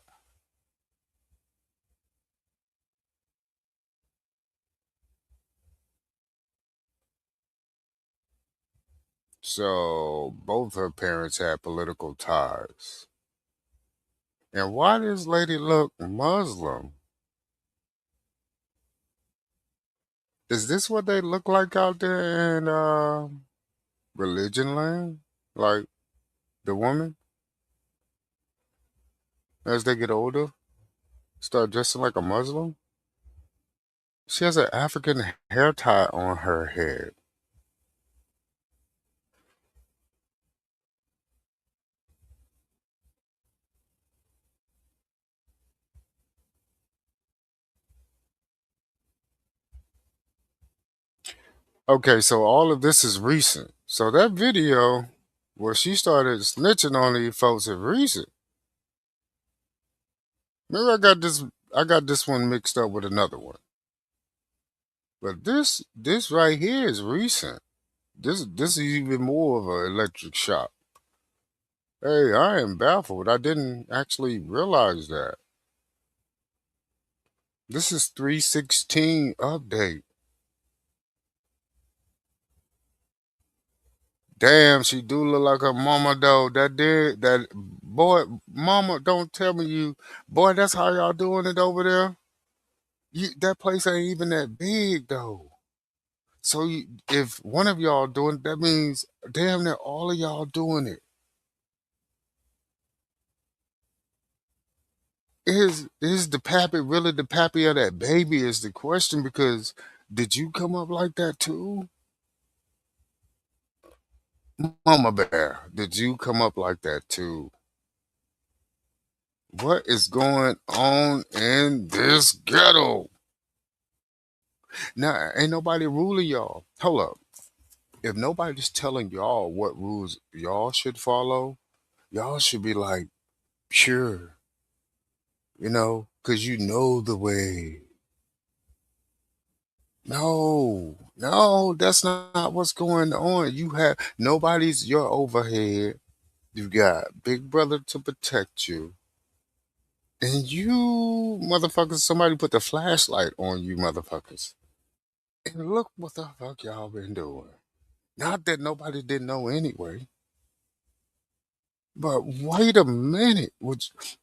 [SPEAKER 8] So both her parents had political ties. And why does lady look Muslim? Is this what they look like out there in religion land? Like the woman, as they get older, start dressing like a Muslim? She has an African hair tie on her head. Okay, so all of this is recent. So that video where she started snitching on these folks is recent. Maybe I got this one mixed up with another one. But this right here is recent. This is even more of an electric shock. Hey, I am baffled. I didn't actually realize that. This is 316 update. Damn, she do look like her mama though. That boy, mama, don't tell me boy, that's how y'all doing it over there. That place ain't even that big though. So if one of y'all doing it, that means damn near all of y'all doing it. Is the pappy really the pappy of that baby is the question, because did you come up like that too? Mama Bear, did you come up like that too? What is going on in this ghetto? Now, ain't nobody ruling y'all. Hold up. If nobody's telling y'all what rules y'all should follow, y'all should be like pure, because you know the way. No, that's not what's going on. You have nobody's your overhead. You got Big Brother to protect you. And you motherfuckers, somebody put the flashlight on you motherfuckers. And look what the fuck y'all been doing. Not that nobody didn't know anyway. But wait a minute.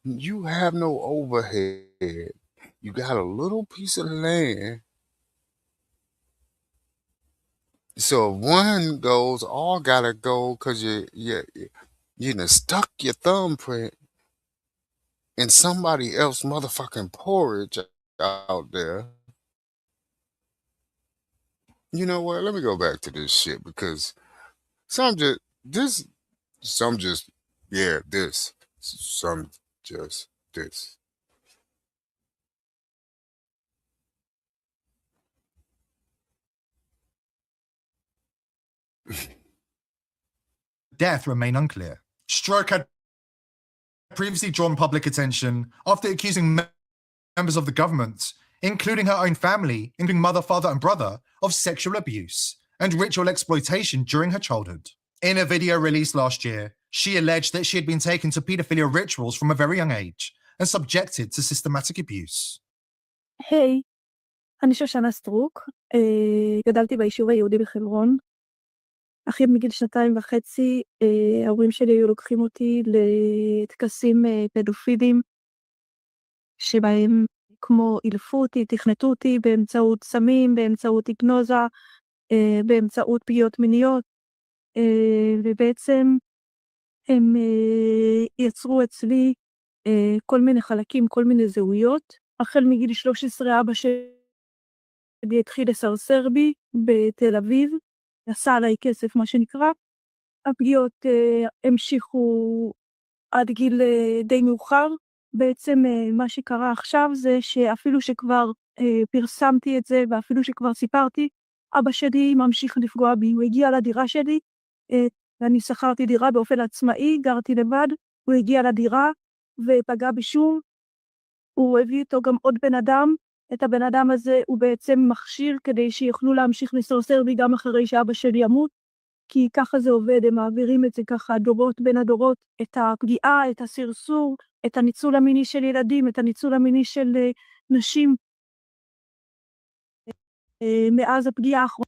[SPEAKER 8] You have no overhead. You got a little piece of land. So if one goes, all gotta go because you done stuck your thumbprint in somebody else motherfucking porridge out there. You know what? Let me go back to this shit because some just this some just yeah, this. Some just this.
[SPEAKER 6] Death remain unclear. Stroke had previously drawn public attention after accusing members of the government, including her own family, including mother, father, and brother, of sexual abuse and ritual exploitation during her childhood. In a video released last year, she alleged that she had been taken to paedophilia rituals from a very young age and subjected to systematic abuse.
[SPEAKER 7] היי, אני שושנה סטרוק, גדלתי ביישוב היהודי בחברון. אחי מגיל 2.5, ההורים שלי היו לוקחים אותי לטקסים פדופיליים, שבהם כמו אילפו אותי, תכנתו אותי באמצעות סמים, באמצעות היפנוזה, באמצעות פגיעות מיניות, ובעצם הם יצרו אצלי כל מיני חלקים, כל מיני זהויות. החל מגיל 13 אבא שלי התחיל לסרסר בי בתל אביב, עשה עליי כסף מה שנקרא. הפגיעות המשיכו עד גיל די מאוחר. בעצם מה שקרה עכשיו זה שאפילו שכבר פרסמתי את זה ואפילו שכבר סיפרתי, אבא שלי ממשיך לפגוע בי. הוא הגיע לדירה שלי, ואני שכרתי דירה באופן עצמאי, גרתי לבד, הוא הגיע לדירה ופגע בי שוב. הוא הביא איתו גם עוד בן אדם, את הבן אדם הזה הוא בעצם מכשיר כדי שיוכלו להמשיך לסרסר בי גם אחרי שאבא שלי ימות, כי ככה זה עובד, הם מעבירים את זה ככה דורות בין הדורות, את הפגיעה, את הסרסור, את הניצול המיני של ילדים, את הניצול המיני של נשים, מאז הפגיעה האחרונה.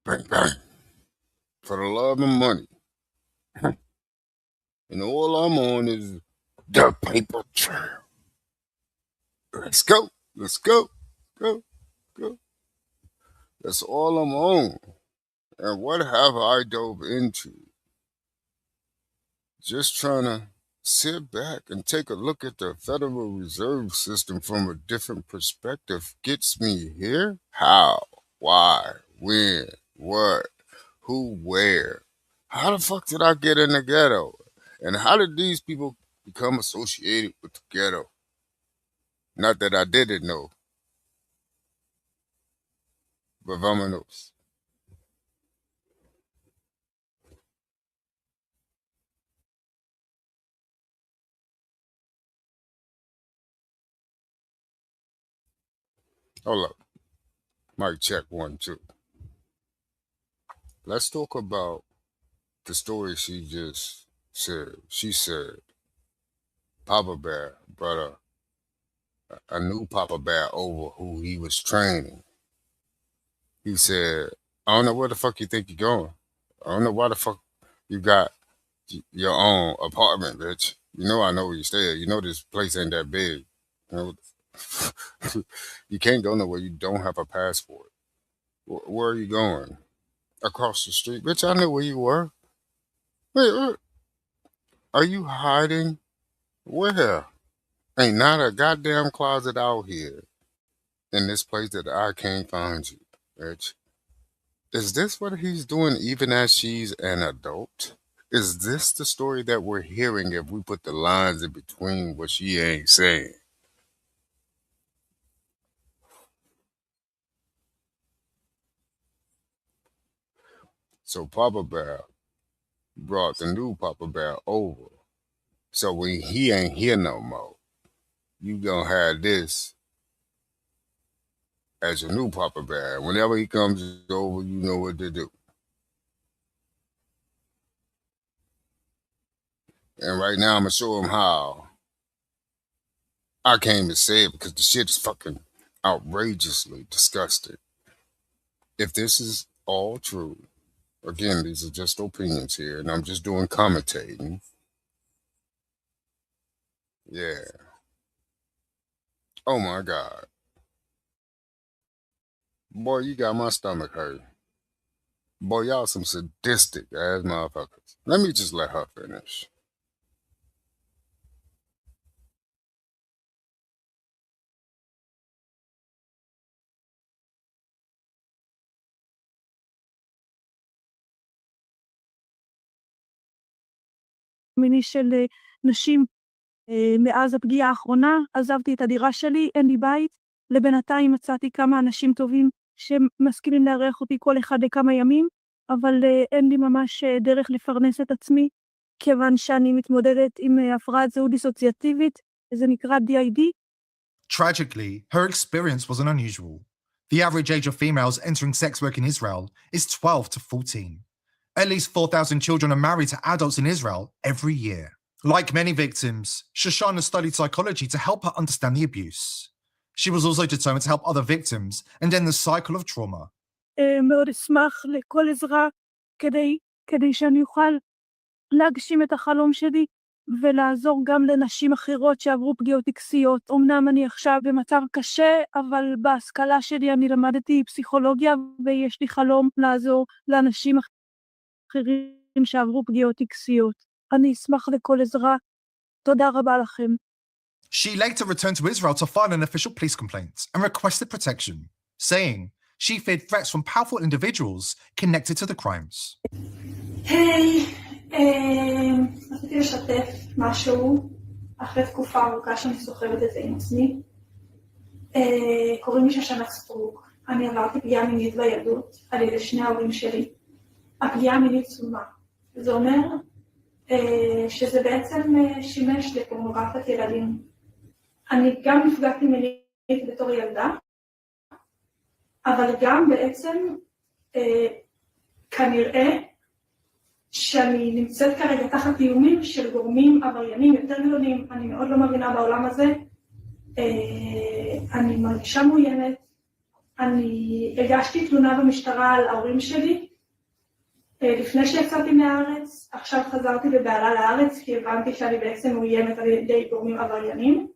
[SPEAKER 8] Bang, bang. For the love of money. And all I'm on is the paper trail. Let's go. Let's go. Go. Go. That's all I'm on. And what have I dove into? Just trying to sit back and take a look at the Federal Reserve System from a different perspective gets me here. How? Why? When? What? Who? Where? How the fuck did I get in the ghetto? And how did these people become associated with the ghetto? Not that I didn't know. But vámonos. Hold up. Mic check 1, 2. Let's talk about the story she just said. She said Papa Bear brought a new Papa Bear over who he was training. He said, I don't know where the fuck you think you're going. I don't know why the fuck you got your own apartment, bitch. You know I know where you stay. You know this place ain't that big. You know, you can't go nowhere. You don't have a passport. Where are you going? Across the street. Bitch, I knew where you were. Wait. Are you hiding? Where? Ain't not a goddamn closet out here in this place that I can't find you, bitch. Is this what he's doing even as she's an adult? Is this the story that we're hearing if we put the lines in between what she ain't saying? So Papa Bear brought the new Papa Bear over. So when he ain't here no more, you gonna have this as your new Papa Bear. Whenever he comes over, you know what to do. And right now I'm gonna show him how. I can't even say it because the shit is fucking outrageously disgusting. If this is all true, again, these are just opinions here, and I'm just doing commentating. Yeah. Oh my God. Boy, you got my stomach hurt. Boy, y'all some sadistic ass motherfuckers. Let me just let her finish.
[SPEAKER 7] מיני של נשים מאז הפגיעה האחרונה, עזבתי את הדירה שלי, אין לי בית, לבינתיים מצאתי כמה אנשים טובים שמסכימים לארח אותי כל אחד לכמה ימים, אבל אין לי ממש דרך לפרנס את עצמי, כיוון שאני מתמודדת עם הפרעת זהות דיסוציאטיבית, זה נקרא DID.
[SPEAKER 6] Tragically, her experience wasn't unusual. The average age of females entering sex work in Israel is 12 to 14. At least 4,000 children are married to adults in Israel every year. Like many victims, Shoshana studied psychology to help her understand the abuse. She was also determined to help other victims and end the cycle of trauma.
[SPEAKER 7] מאוד אשמח לכל עזרה כדי שאני אוכל להגשים את החלום שלי ולעזור גם לנשים אחרות שעברו פגיעות טקסיות. אמנם אני עכשיו במצב קשה, אבל בהשכלה שלי אני למדתי פסיכולוגיה ויש לי חלום לעזור לאנשים אחרים שעברו פגיעות טקסיות. אני אשמח לכל עזרה. תודה רבה לכם.
[SPEAKER 6] She later returned to Israel to file an official police complaint and requested protection, saying she feared threats from powerful individuals connected to the crimes.
[SPEAKER 7] היי, רציתי לשתף משהו אחרי תקופה ארוכה שאני סוחבת את זה עם עצמי. קוראים לי שושנה סטרוק. אני עברתי פגיעה מינית בילדות על ידי שני ההורים שלי. הפגיעה המינית צולמה. זה אומר שזה בעצם שימש לפורנוגרפיית ילדים. אני גם נפגעתי מינית בתור ילדה, אבל גם בעצם כנראה שאני נמצאת כרגע תחת איומים של גורמים עבריינים יותר גדולים. אני מאוד לא מבינה בעולם הזה. אני מרגישה מאוימת. אני הגשתי תלונה במשטרה על ההורים שלי. לפני שיצאתי מהארץ, עכשיו חזרתי בבעלה לארץ, כי הבנתי שאני בעצם מאוימת על ידי גורמים עבריינים.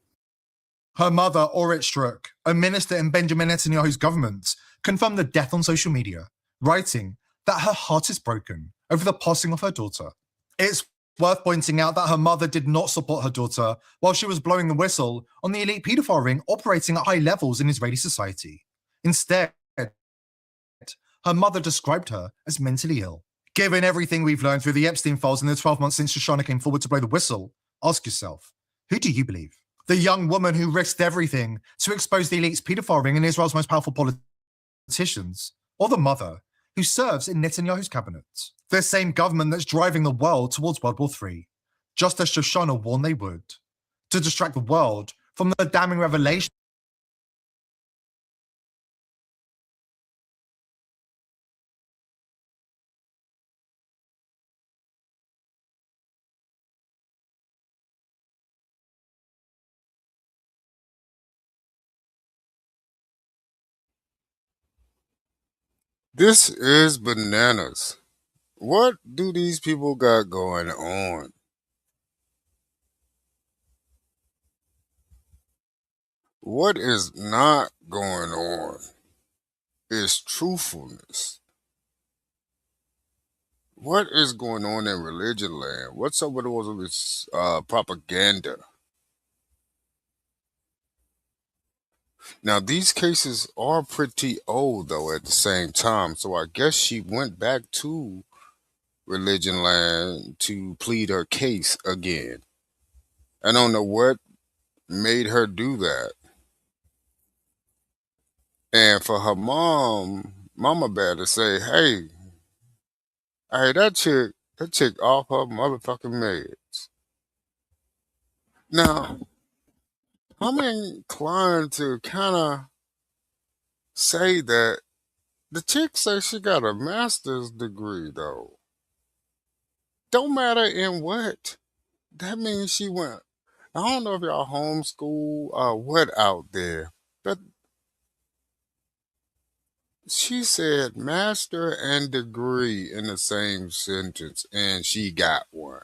[SPEAKER 6] Her mother, Orit Struk, a minister in Benjamin Netanyahu's government, confirmed the death on social media, writing that her heart is broken over the passing of her daughter. It's worth pointing out that her mother did not support her daughter while she was blowing the whistle on the elite paedophile ring operating at high levels in Israeli society. Instead, her mother described her as mentally ill. Given everything we've learned through the Epstein files in the 12 months since Shoshana came forward to blow the whistle, ask yourself, who do you believe? The young woman who risked everything to expose the elite's paedophile ring and Israel's most powerful politicians, or the mother who serves in Netanyahu's cabinet? The same government that's driving the world towards World War III, just as Shoshana warned they would, to distract the world from the damning revelation.
[SPEAKER 8] This is bananas. What do these people got going on? What is not going on is truthfulness. What is going on in religion land? What's up with all of this propaganda? Now, these cases are pretty old, though, at the same time. So I guess she went back to religion land to plead her case again. I don't know what made her do that. And for her mama bear to say, hey, that chick off her motherfucking meds. Now, I'm inclined to kind of say that the chick says she got a master's degree, though. Don't matter in what. That means she went. I don't know if y'all homeschool or what out there, but she said master and degree in the same sentence, and she got one.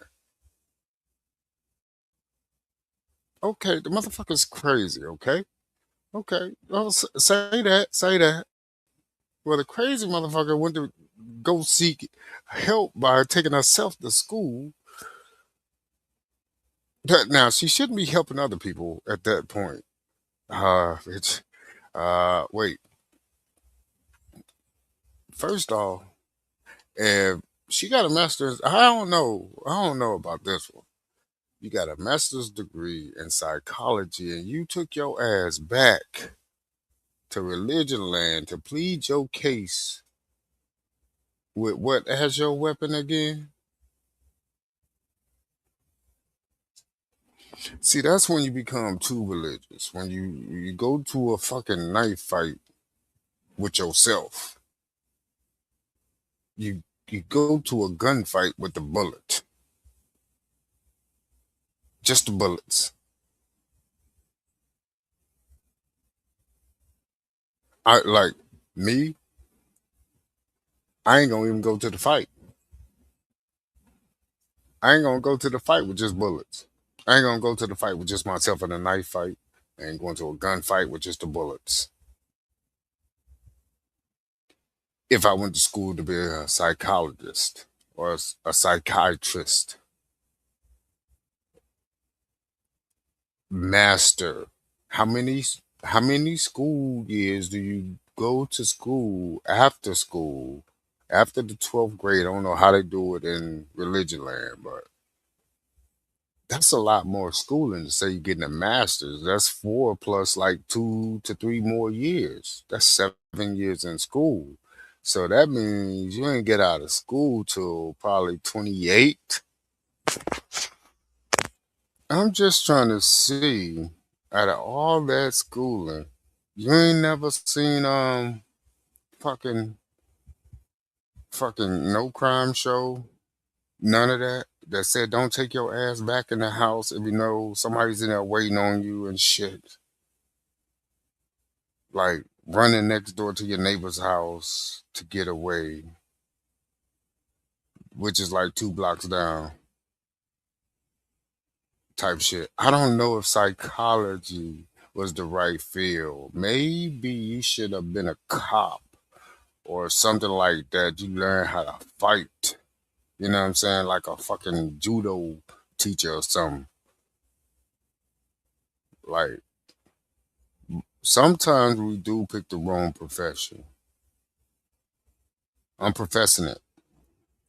[SPEAKER 8] Okay, the motherfucker's crazy, okay? Okay, well, say that. Well, the crazy motherfucker went to go seek help by taking herself to school. Now, she shouldn't be helping other people at that point. Wait. First off, if she got a master's, I don't know about this one. You got a master's degree in psychology and you took your ass back to religion land to plead your case with what as your weapon again? See, that's when you become too religious. When you go to a fucking knife fight with yourself. You you go to a gunfight with the bullet. Just the bullets. I like me, I ain't gonna even go to the fight. I ain't gonna go to the fight with just bullets. I ain't gonna go to the fight with just myself in a knife fight. I ain't going to a gunfight with just the bullets. If I went to school to be a psychologist or a psychiatrist, master, how many school years do you go to school after school, after the 12th grade? I don't know how they do it in religion land, but that's a lot more schooling to say you're getting a master's. That's 4 plus like 2 to 3 more years. That's 7 years in school. So that means you ain't get out of school till probably 28. I'm just trying to see, out of all that schooling, you ain't never seen fucking no crime show, none of that. That said, don't take your ass back in the house if you know somebody's in there waiting on you and shit. Like running next door to your neighbor's house to get away, which is like 2 blocks down, type shit. I don't know if psychology was the right field. Maybe you should have been a cop or something like that. You learn how to fight. You know what I'm saying? Like a fucking judo teacher or something. Like, sometimes we do pick the wrong profession. I'm professing it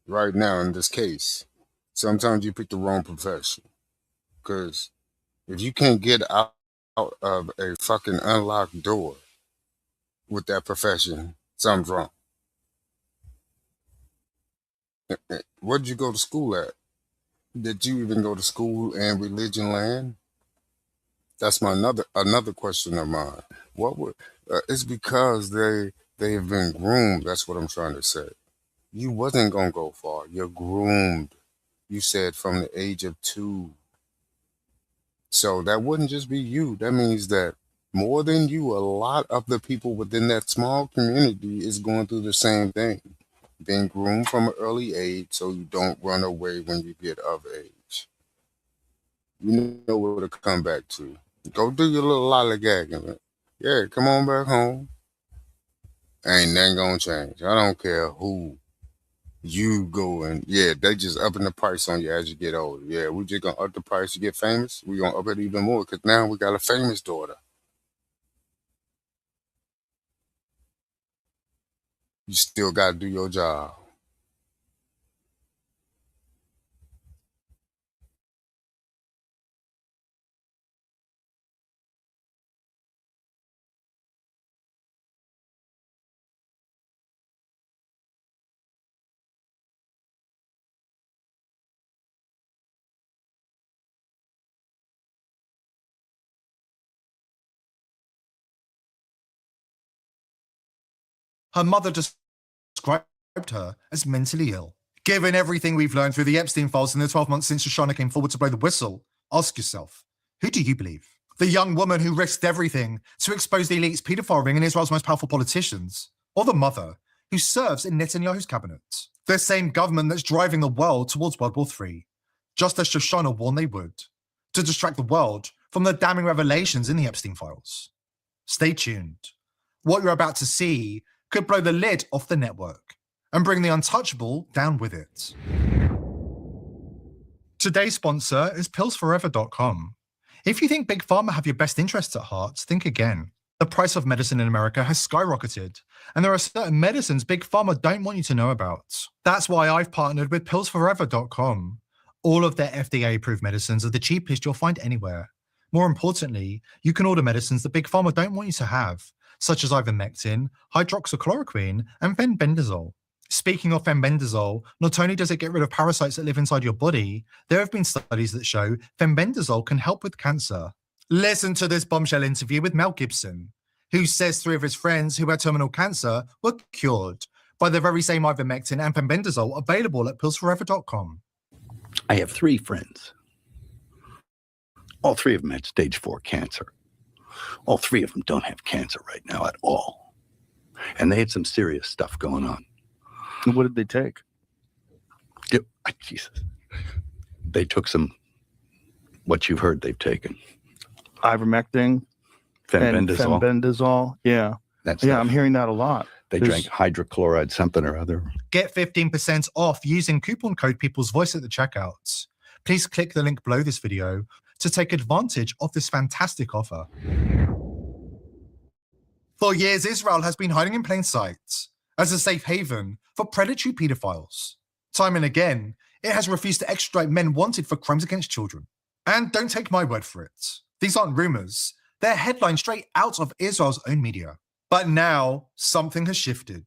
[SPEAKER 8] right now in this case. Sometimes you pick the wrong profession. Because if you can't get out of a fucking unlocked door with that profession, something's wrong. What did you go to school at? Did you even go to school in religion land? That's my another question of mine. What would it's because they have been groomed. That's what I'm trying to say. You wasn't gonna go far. You're groomed. You said from the age of 2. So that wouldn't just be you. That means that more than you, a lot of the people within that small community is going through the same thing. Being groomed from an early age so you don't run away when you get of age. You know what to come back to. Go do your little lollygagging. Yeah, come on back home. Ain't nothing gonna change. I don't care who you go and yeah, they just upping the price on you as you get older. Yeah, we just gonna up the price to get famous. We gonna up it even more because now we got a famous daughter. You still gotta do your job.
[SPEAKER 6] Her mother described her as mentally ill. Given everything we've learned through the Epstein files in the 12 months since Shoshana came forward to blow the whistle, ask yourself, who do you believe? The young woman who risked everything to expose the elite's paedophile ring and Israel's most powerful politicians? Or the mother who serves in Netanyahu's cabinet? The same government that's driving the world towards World War III, just as Shoshana warned they would, to distract the world from the damning revelations in the Epstein files. Stay tuned. What you're about to see could blow the lid off the network and bring the untouchable down with it. Today's sponsor is pillsforever.com. If you think Big Pharma have your best interests at heart, think again. The price of medicine in America has skyrocketed, and there are certain medicines Big Pharma don't want you to know about. That's why I've partnered with pillsforever.com. All of their FDA-approved medicines are the cheapest you'll find anywhere. More importantly, you can order medicines that Big Pharma don't want you to have, such as ivermectin, hydroxychloroquine, and fenbendazole. Speaking of fenbendazole, not only does it get rid of parasites that live inside your body, there have been studies that show fenbendazole can help with cancer. Listen to this bombshell interview with Mel Gibson, who says 3 of his friends who had terminal cancer were cured, by the very same ivermectin and pembendazole available at pillsforever.com.
[SPEAKER 9] I have 3 friends. All 3 of them had stage 4 cancer. All 3 of them don't have cancer right now at all. And they had some serious stuff going on.
[SPEAKER 10] What did they take?
[SPEAKER 9] Jesus. They took some, what you've heard they've taken.
[SPEAKER 10] Ivermectin,
[SPEAKER 9] Fembendazole.
[SPEAKER 10] Fembendazole. Yeah. I'm hearing that a lot.
[SPEAKER 9] They drank hydrochloride something or other.
[SPEAKER 6] Get 15% off using coupon code People's Voice at the checkout. Please click the link below this video to take advantage of this fantastic offer. For years, Israel has been hiding in plain sight as a safe haven for predatory pedophiles. Time and again, it has refused to extradite men wanted for crimes against children. And don't take my word for it. These aren't rumors. They're headlines straight out of Israel's own media. But now, something has shifted.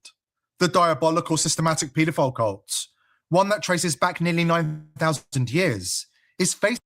[SPEAKER 6] The diabolical systematic pedophile cult, one that traces back nearly 9,000 years, is facing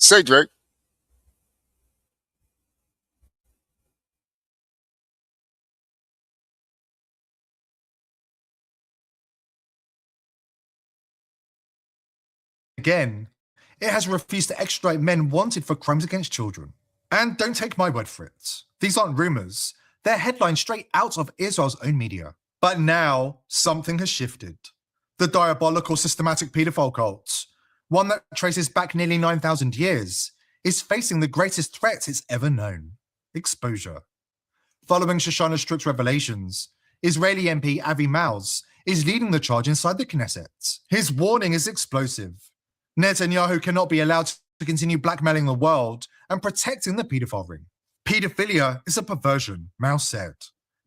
[SPEAKER 8] Say, Drake.
[SPEAKER 6] again, it has refused to extradite men wanted for crimes against children. And don't take my word for it. These aren't rumors. They're headlines straight out of Israel's own media. But now, something has shifted. The diabolical systematic pedophile cult, one that traces back nearly 9,000 years, is facing the greatest threat it's ever known: exposure. Following Shoshana Strick's revelations, Israeli MP Avi Maoz is leading the charge inside the Knesset. His warning is explosive. Netanyahu cannot be allowed to continue blackmailing the world and protecting the pedophile ring. Pedophilia is a perversion, Maoz said.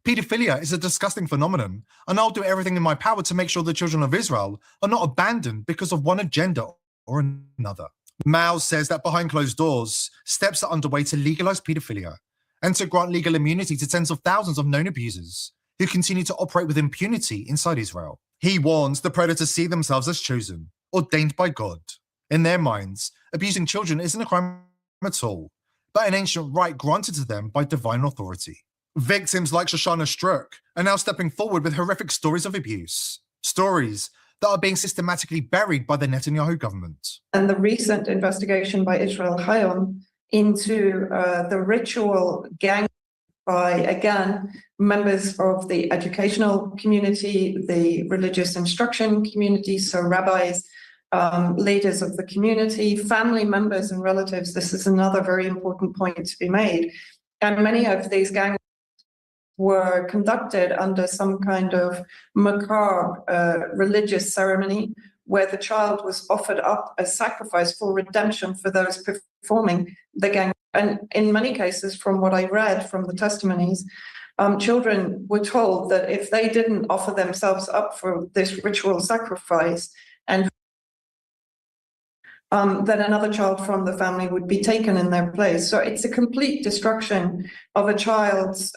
[SPEAKER 6] Pedophilia is a disgusting phenomenon, and I'll do everything in my power to make sure the children of Israel are not abandoned because of one agenda or another. Maoz says that behind closed doors, steps are underway to legalize pedophilia and to grant legal immunity to tens of thousands of known abusers who continue to operate with impunity inside Israel. He warns the predators see themselves as chosen, ordained by God. In their minds, abusing children isn't a crime at all, but an ancient right granted to them by divine authority. Victims like Shoshana Strick are now stepping forward with horrific stories of abuse, stories that are being systematically buried by the Netanyahu government.
[SPEAKER 11] And the recent investigation by Israel Hayom into the ritual gang by, again, members of the educational community, the religious instruction community, so rabbis, leaders of the community, family members and relatives. This is another very important point to be made. And many of these gangs were conducted under some kind of macabre religious ceremony where the child was offered up as sacrifice for redemption for those performing the gang. And in many cases, from what I read from the testimonies, children were told that if they didn't offer themselves up for this ritual sacrifice, and then another child from the family would be taken in their place. So it's a complete destruction of a child's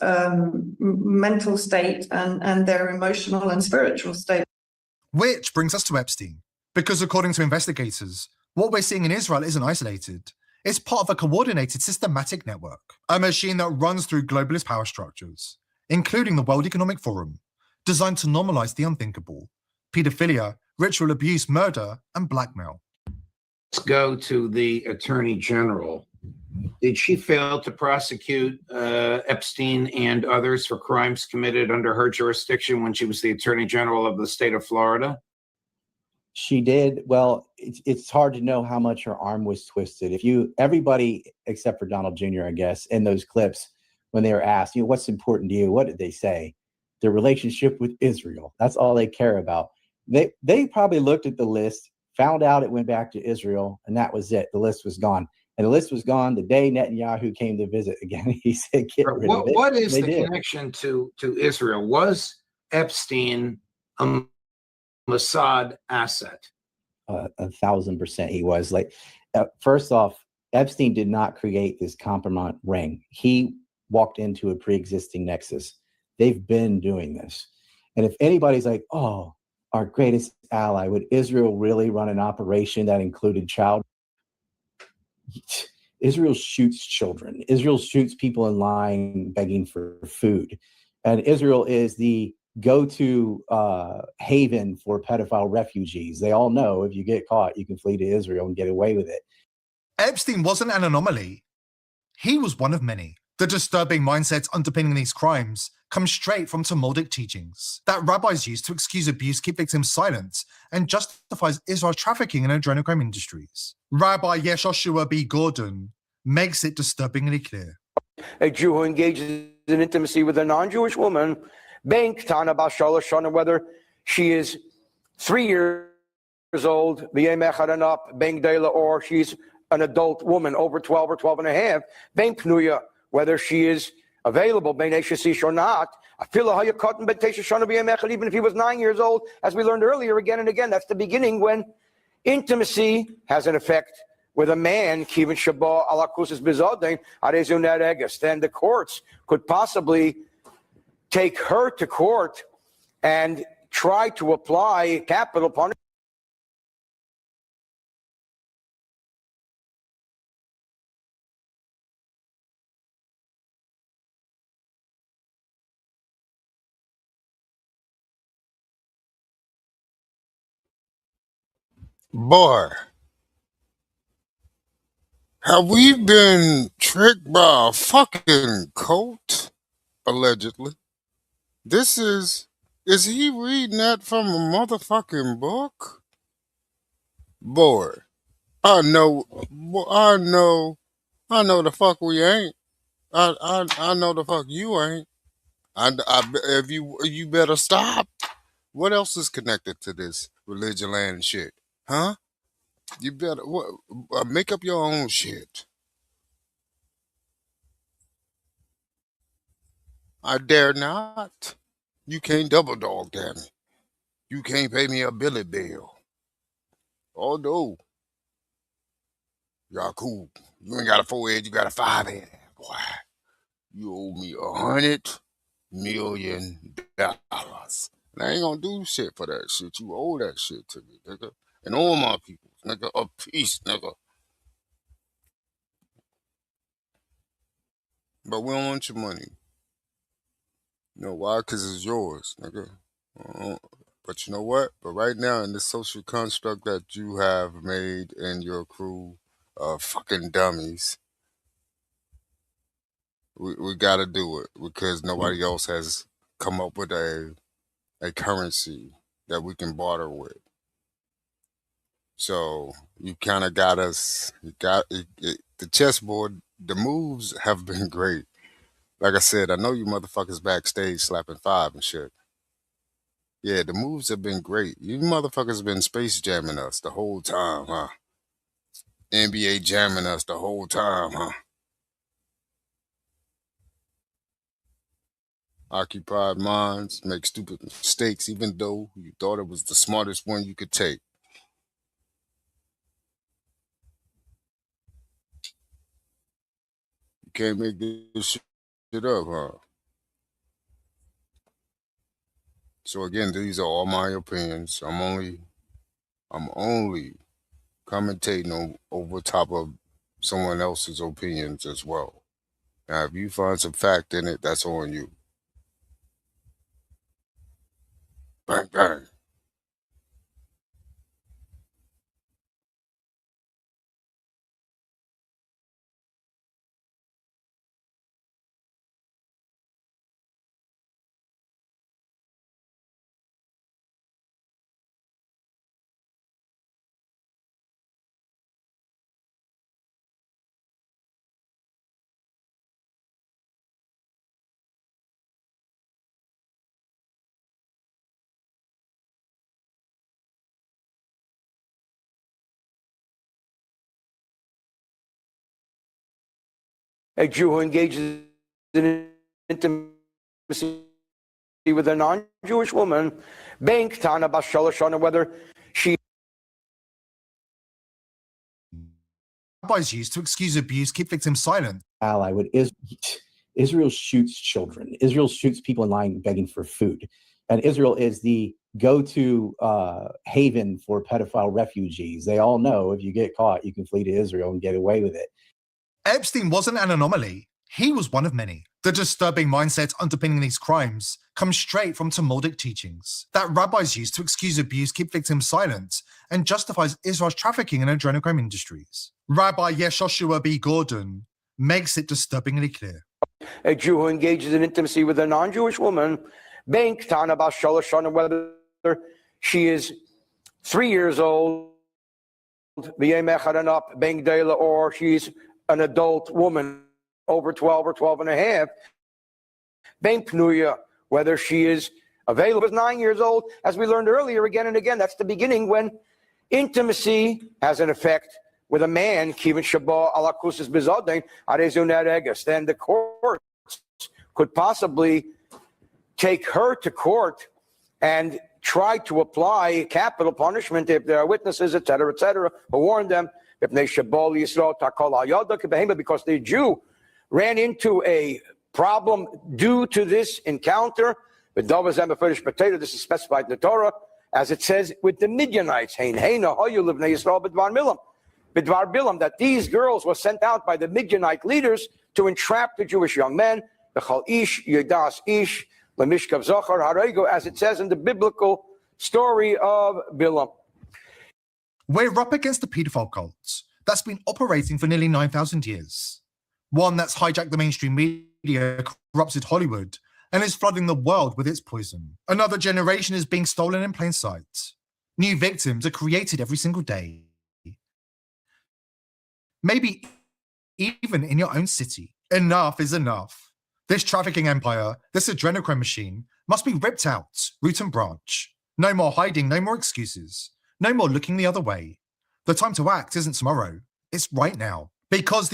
[SPEAKER 11] mental state and their emotional and spiritual state.
[SPEAKER 6] Which brings us to Epstein, because according to investigators, what we're seeing in Israel isn't isolated. It's part of a coordinated, systematic network, a machine that runs through globalist power structures, including the World Economic Forum, designed to normalize the unthinkable: pedophilia, ritual abuse, murder, and blackmail.
[SPEAKER 12] Let's go to the Attorney General. Did she fail to prosecute Epstein and others for crimes committed under her jurisdiction when she was the Attorney General of the state of Florida?
[SPEAKER 13] She did. Well, it's hard to know how much her arm was twisted. Everybody except for Donald Jr., I guess, in those clips when they were asked, what's important to you? What did they say? Their relationship with Israel. That's all they care about. They probably looked at the list, found out it went back to Israel, and that was it. The list was gone. And the list was gone the day Netanyahu came to visit again. He said, get rid of it.
[SPEAKER 12] What is
[SPEAKER 13] They
[SPEAKER 12] the
[SPEAKER 13] did.
[SPEAKER 12] connection to Israel? Was Epstein a Mossad asset?
[SPEAKER 13] 1,000% he was. First off, Epstein did not create this compromise ring. He walked into a pre-existing nexus. They've been doing this. And if anybody's like, oh, our greatest ally, would Israel really run an operation that included child? Israel shoots children. Israel shoots people in line begging for food. And Israel is the go-to haven for pedophile refugees. They all know if you get caught, you can flee to Israel and get away with it.
[SPEAKER 6] Epstein wasn't an anomaly. He was one of many. The disturbing mindsets underpinning these crimes come straight from Talmudic teachings that rabbis use to excuse abuse, keep victims silent, and justifies Israel's trafficking in adrenochrome industries. Rabbi Yeshoshua B. Gordon makes it disturbingly clear.
[SPEAKER 14] A Jew who engages in intimacy with a non-Jewish woman, bein ktana bas shalosh shana, whether she is 3 years old, bein gdela, or she's an adult woman over 12 or 12 and a half, bein pnuya, whether she is available, bein eshesish or not, even if he was 9 years old, as we learned earlier again and again. That's the beginning when intimacy has an effect with a man, then the courts could possibly take her to court and try to apply capital punishment.
[SPEAKER 8] Boy, have we been tricked by a fucking cult? Allegedly. Is he reading that from a motherfucking book? Boy, I know the fuck we ain't. I know the fuck you ain't. If you better stop. What else is connected to this religion land and shit? Huh? You better make up your own shit. I dare not. You can't double dog that me. You can't pay me a Billy bill. Oh no. Y'all cool. You ain't got a 4-head, you got a 5-head. Boy, you owe me $100 million. And I ain't gonna do shit for that shit. You owe that shit to me, nigga. And all my people, nigga, a piece, nigga. But we don't want your money. You know why? Because it's yours, nigga. But you know what? But right now, in this social construct that you have made in your crew of fucking dummies, we got to do it because nobody else has come up with a currency that we can barter with. So you kind of got us. The chessboard. The moves have been great. Like I said, I know you motherfuckers backstage slapping 5 and shit. Yeah, the moves have been great. You motherfuckers been space jamming us the whole time, huh? NBA jamming us the whole time, huh? Occupied minds make stupid mistakes even though you thought it was the smartest one you could take. You can't make this shit up, huh? So again, these are all my opinions. I'm only commentating over top of someone else's opinions as well. Now, if you find some fact in it, that's on you. Bang, bang.
[SPEAKER 14] a Jew who engages in intimacy with a non-Jewish woman, being Tana Bas Shalosh Shana, whether she
[SPEAKER 6] rabbis use to excuse abuse, keep victims silent.
[SPEAKER 13] Ally with Israel shoots children. Israel shoots people in line begging for food. And Israel is the go-to haven for pedophile refugees. They all know if you get caught, you can flee to Israel and get away with it.
[SPEAKER 6] Epstein wasn't an anomaly. He was one of many. The disturbing mindset underpinning these crimes comes straight from Talmudic teachings that rabbis use to excuse abuse, keep victims silent, and justifies Israel's trafficking in adrenochrome industries. Rabbi Yeshoshua B. Gordon makes it disturbingly clear.
[SPEAKER 14] A Jew who engages in intimacy with a non-Jewish woman, being Tana Bas Shalosh Shana, whether she is 3 years old, or she's an adult woman over 12 or 12 and a half, being Pnuya, whether she is available as 9 years old, as we learned earlier again and again. That's the beginning when intimacy has an effect with a man, then the courts could possibly take her to court and try to apply capital punishment if there are witnesses, etc., who warn them because the Jew ran into a problem due to this encounter. This is specified in the Torah, as it says with the Midianites, that these girls were sent out by the Midianite leaders to entrap the Jewish young men, as it says in the biblical story of Bilam.
[SPEAKER 6] We're up against the paedophile cult that's been operating for nearly 9,000 years. One that's hijacked the mainstream media, corrupted Hollywood, and is flooding the world with its poison. Another generation is being stolen in plain sight. New victims are created every single day. Maybe even in your own city. Enough is enough. This trafficking empire, this adrenochrome machine, must be ripped out, root and branch. No more hiding, no more excuses. No more looking the other way. The time to act isn't tomorrow, it's right now. Because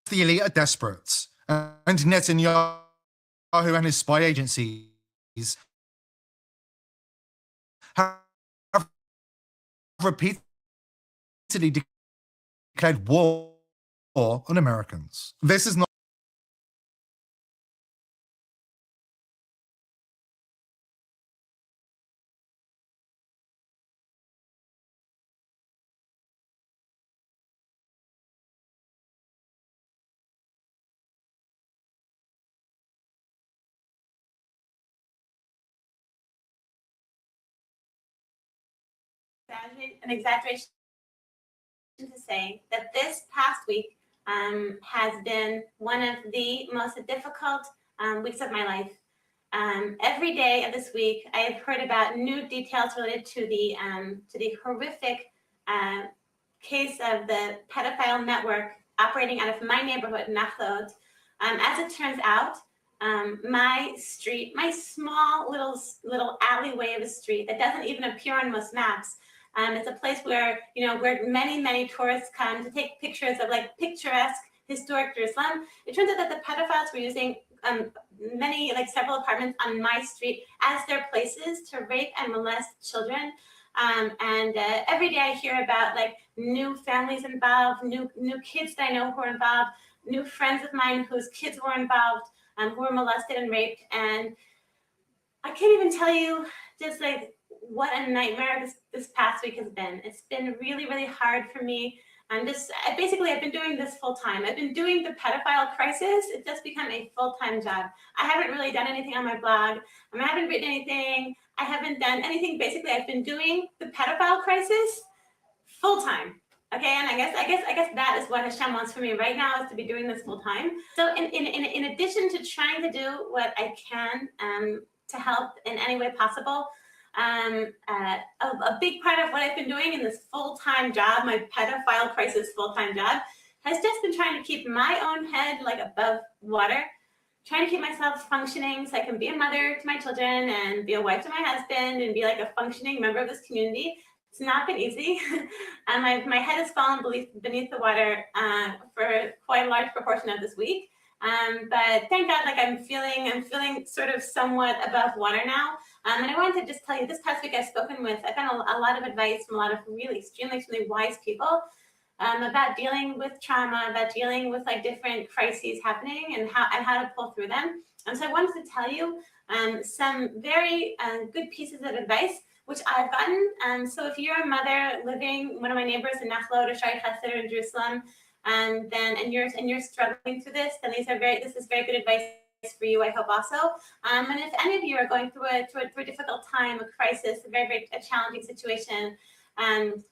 [SPEAKER 6] the elite are desperate, and Netanyahu and his spy agencies have repeatedly declared war on Americans. This is not
[SPEAKER 15] an exaggeration to say that this past week has been one of the most difficult weeks of my life. Every day of this week, I have heard about new details related to the horrific case of the pedophile network operating out of my neighborhood, Nachlaot. As it turns out, my street, my small little alleyway of a street that doesn't even appear on most maps. It's a place where, where many tourists come to take pictures of like picturesque historic Jerusalem. It turns out that the pedophiles were using several apartments on my street as their places to rape and molest children. And every day I hear about like new families involved, new kids that I know who are involved, new friends of mine whose kids were involved, who were molested and raped. And I can't even tell you just like what a nightmare this past week has been. It's been really hard for me. I've been doing this full time. I've been doing the pedophile crisis. It's just become a full-time job. I haven't really done anything on my blog. I haven't written anything. I haven't done anything. Basically, I've been doing the pedophile crisis full time. Okay, and I guess that is what Hashem wants for me right now, is to be doing this full time. So in addition to trying to do what I can to help in any way possible, a big part of what I've been doing in this full-time job, my pedophile crisis full-time job, has just been trying to keep my own head like above water, trying to keep myself functioning so I can be a mother to my children and be a wife to my husband and be like a functioning member of this community. It's not been easy. And my head has fallen beneath the water for quite a large proportion of this week. But thank God, like I'm feeling sort of somewhat above water now. And I wanted to just tell you, this past week I've gotten a lot of advice from a lot of really extremely wise people about dealing with trauma, about dealing with like different crises happening and how to pull through them. And so I wanted to tell you some very good pieces of advice which I've gotten. So if you're a mother living, one of my neighbors in Nachlot or Shari Chesed or in Jerusalem, and you're struggling through this, then this is very good advice for you, I hope also. And if any of you are going through a difficult time, a crisis, a very challenging situation, then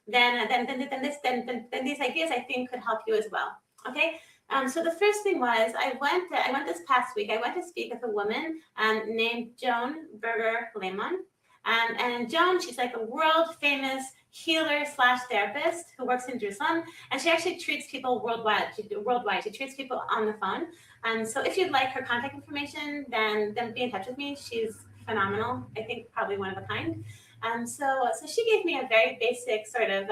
[SPEAKER 15] these ideas I think could help you as well. Okay. So the first thing was I went this past week. I went to speak with a woman named Joan Berger Lehman. And Joan, she's like a world famous healer / therapist who works in Jerusalem, and she actually treats people worldwide. She treats people on the phone. And so if you'd like her contact information, then be in touch with me. She's phenomenal. I think probably one of a kind. So she gave me a very basic sort of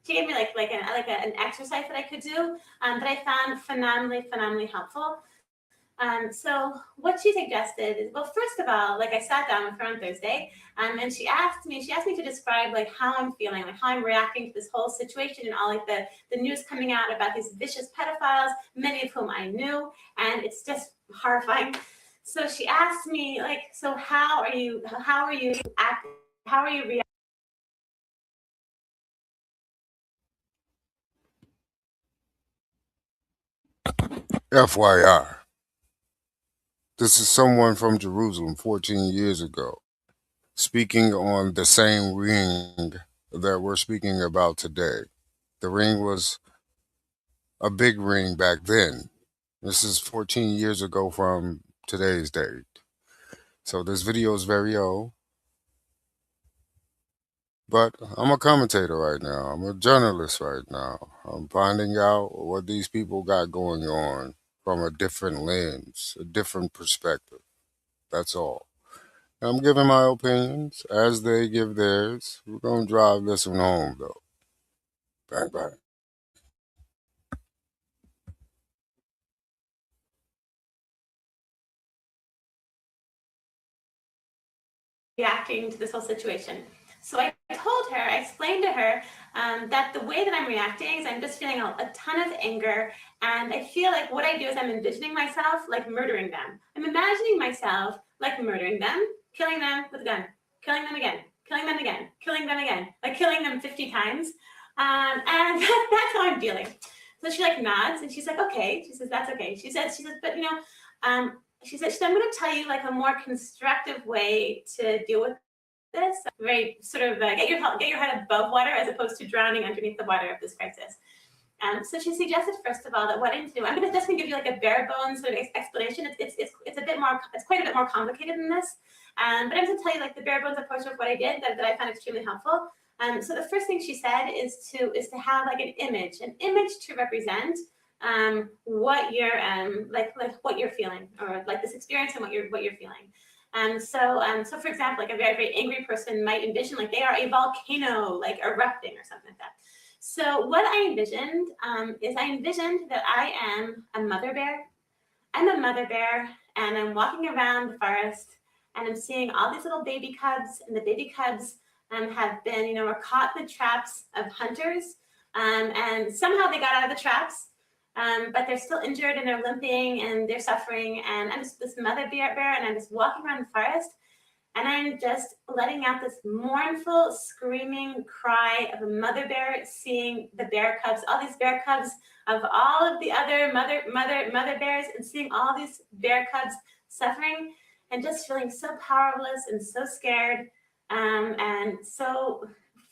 [SPEAKER 15] she gave me like an exercise that I could do that I found phenomenally helpful. So what she suggested is, well, first of all, like I sat down with her on Thursday, and she asked me to describe like how I'm feeling, like how I'm reacting to this whole situation and all like the news coming out about these vicious pedophiles, many of whom I knew, and it's just horrifying. So she asked me like, so how are you acting? How are you reacting?
[SPEAKER 8] FYI, this is someone from Jerusalem 14 years ago speaking on the same ring that we're speaking about today. The ring was a big ring back then. This is 14 years ago from today's date. So this video is very old. But I'm a commentator right now. I'm a journalist right now. I'm finding out what these people got going on from a different lens, a different perspective. That's all. I'm giving my opinions as they give theirs. We're going to drive this one home, though. Bang, bang.
[SPEAKER 15] Reacting to this whole situation. So I told her, I explained to her that the way that I'm reacting is I'm just feeling a ton of anger, and I feel like what I do is I'm envisioning myself like murdering them. I'm imagining myself like murdering them, killing them with a gun, killing them again, killing them again, killing them again, like killing them 50 times. And that's how I'm feeling. So she like nods and she's like, okay. She says, that's okay. She says, but you know, she said, I'm going to tell you like a more constructive way to deal with this. Very sort of get your head above water as opposed to drowning underneath the water of this crisis. So she suggested, first of all, that what I need to do, I'm just going to give you like a bare bones sort of explanation. It's a bit more, it's quite a bit more complicated than this. But I'm going to tell you like the bare bones approach of what I did that I found extremely helpful. So the first thing she said is to have like an image to represent what you're like what you're feeling, or like this experience and what you're feeling. So for example, like a very angry person might envision like they are a volcano like erupting or something like that. So what I envisioned is I envisioned that I am a mother bear. I'm a mother bear, and I'm walking around the forest, and I'm seeing all these little baby cubs, and the baby cubs have been, are caught in the traps of hunters, and somehow they got out of the traps. But they're still injured and they're limping and they're suffering. And I'm just this mother bear, and I'm just walking around the forest, and I'm just letting out this mournful, screaming cry of a mother bear seeing the bear cubs, all these bear cubs of all of the other mother bears, and seeing all these bear cubs suffering, and just feeling so powerless and so scared, and so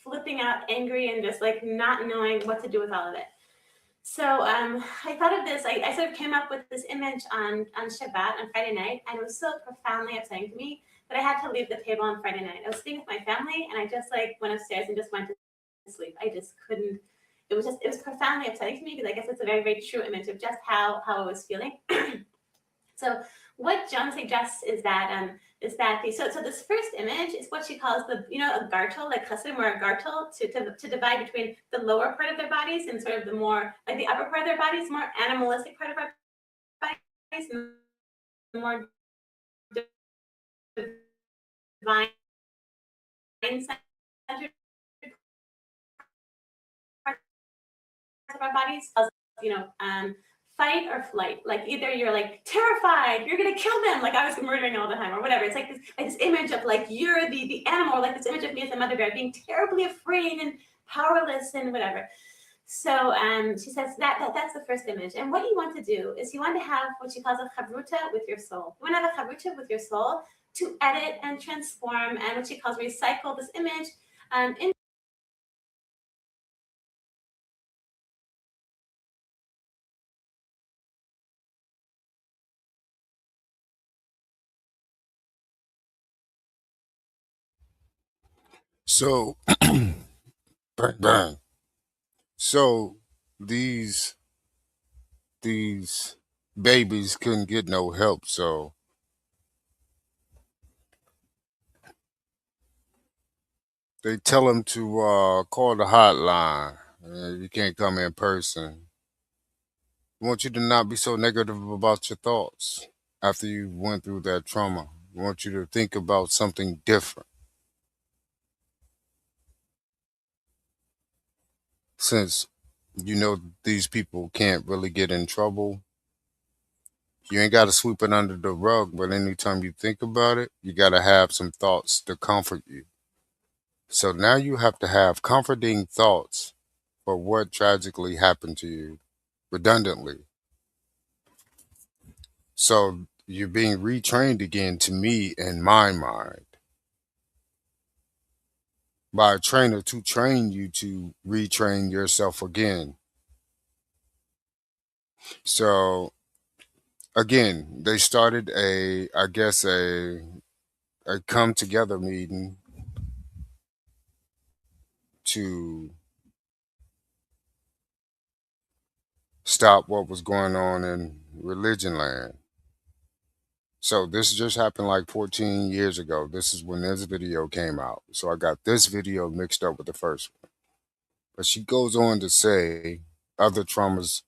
[SPEAKER 15] flipping out, angry, and just like not knowing what to do with all of it. So I thought of this. I sort of came up with this image on Shabbat, on Friday night, and it was so profoundly upsetting to me that I had to leave the table on Friday night. I was sitting with my family, and I just like went upstairs and just went to sleep. I just couldn't. It was profoundly upsetting to me because I guess it's a very, very true image of just how I was feeling. So what Joan suggests is that so this first image is what she calls the a gartel, like chassim, or a gartel to divide between the lower part of their bodies and sort of the more like the upper part of their bodies, more animalistic part of our bodies, and the more divine centered parts of our bodies. Fight or flight. Like either you're like terrified, you're gonna kill them, like I was murdering all the time, or whatever. It's like this image of like you're the animal, or like this image of me as a mother bear being terribly afraid and powerless and whatever. So she says that's the first image. And what you want to do is you want to have what she calls a chavruta with your soul. You want to have a chavruta with your soul to edit and transform and what she calls recycle this image into
[SPEAKER 8] So, bang, bang. So these babies couldn't get no help. So they tell them to call the hotline. You can't come in person. I want you to not be so negative about your thoughts after you went through that trauma. I want you to think about something different. Since you know these people can't really get in trouble, you ain't got to sweep it under the rug, but anytime you think about it, you got to have some thoughts to comfort you. So now you have to have comforting thoughts for what tragically happened to you redundantly. So you're being retrained again, to me, in my mind, by a trainer to train you to retrain yourself again. So again, they started I guess a come together meeting to stop what was going on in religion land. So this just happened like 14 years ago. This is when this video came out. So I got this video mixed up with the first one. But she goes on to say other traumas.